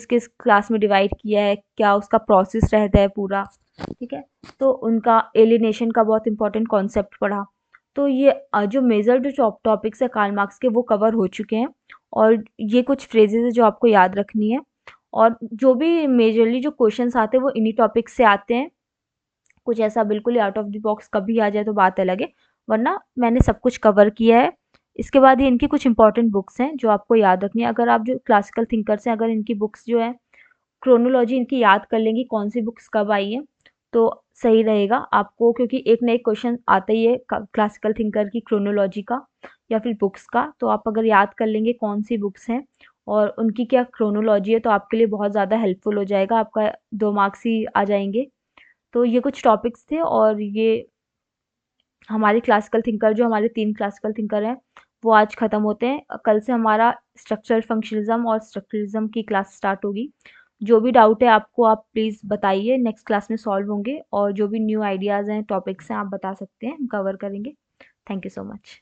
किस क्लास में डिवाइड किया है, क्या उसका प्रोसेस रहता है पूरा। ठीक है। तो उनका एलिनेशन का बहुत इंपॉर्टेंट कॉन्सेप्ट पढ़ा। तो ये जो मेजर जो टॉपिक्स है कार्ल मार्क्स के, वो कवर हो चुके हैं। और ये कुछ फ्रेजेस है जो आपको याद रखनी है, और जो भी मेजरली जो क्वेश्चंस आते हैं वो इन्हीं टॉपिक्स से आते हैं। कुछ ऐसा बिल्कुल ही आउट ऑफ द बॉक्स कभी आ जाए तो बात अलग है, वरना मैंने सब कुछ कवर किया है। इसके बाद ये इनकी कुछ इंपॉर्टेंट बुक्स हैं जो आपको याद रखनी है। अगर आप जो क्लासिकल थिंकर्स हैं, अगर इनकी बुक्स जो है क्रोनोलॉजी इनकी याद कर लेंगी कौन सी बुक्स कब आई है, तो सही रहेगा आपको, क्योंकि एक ना एक क्वेश्चन आता ही है क्लासिकल थिंकर की क्रोनोलॉजी का या फिर बुक्स का। तो आप अगर याद कर लेंगे कौन सी बुक्स हैं और उनकी क्या क्रोनोलॉजी है, तो आपके लिए बहुत ज़्यादा हेल्पफुल हो जाएगा, आपका 2 मार्क्स ही आ जाएंगे। तो ये कुछ टॉपिक्स थे, और ये हमारे क्लासिकल थिंकर, जो हमारे 3 क्लासिकल थिंकर हैं, वो आज ख़त्म होते हैं। कल से हमारा स्ट्रक्चरल फंक्शनलिज्म और स्ट्रक्चरलिज्म की क्लास स्टार्ट होगी। जो भी डाउट है आपको, आप प्लीज़ बताइए, नेक्स्ट क्लास में सॉल्व होंगे, और जो भी न्यू आइडियाज़ हैं, टॉपिक्स हैं, आप बता सकते हैं, हम कवर करेंगे। Thank you so much.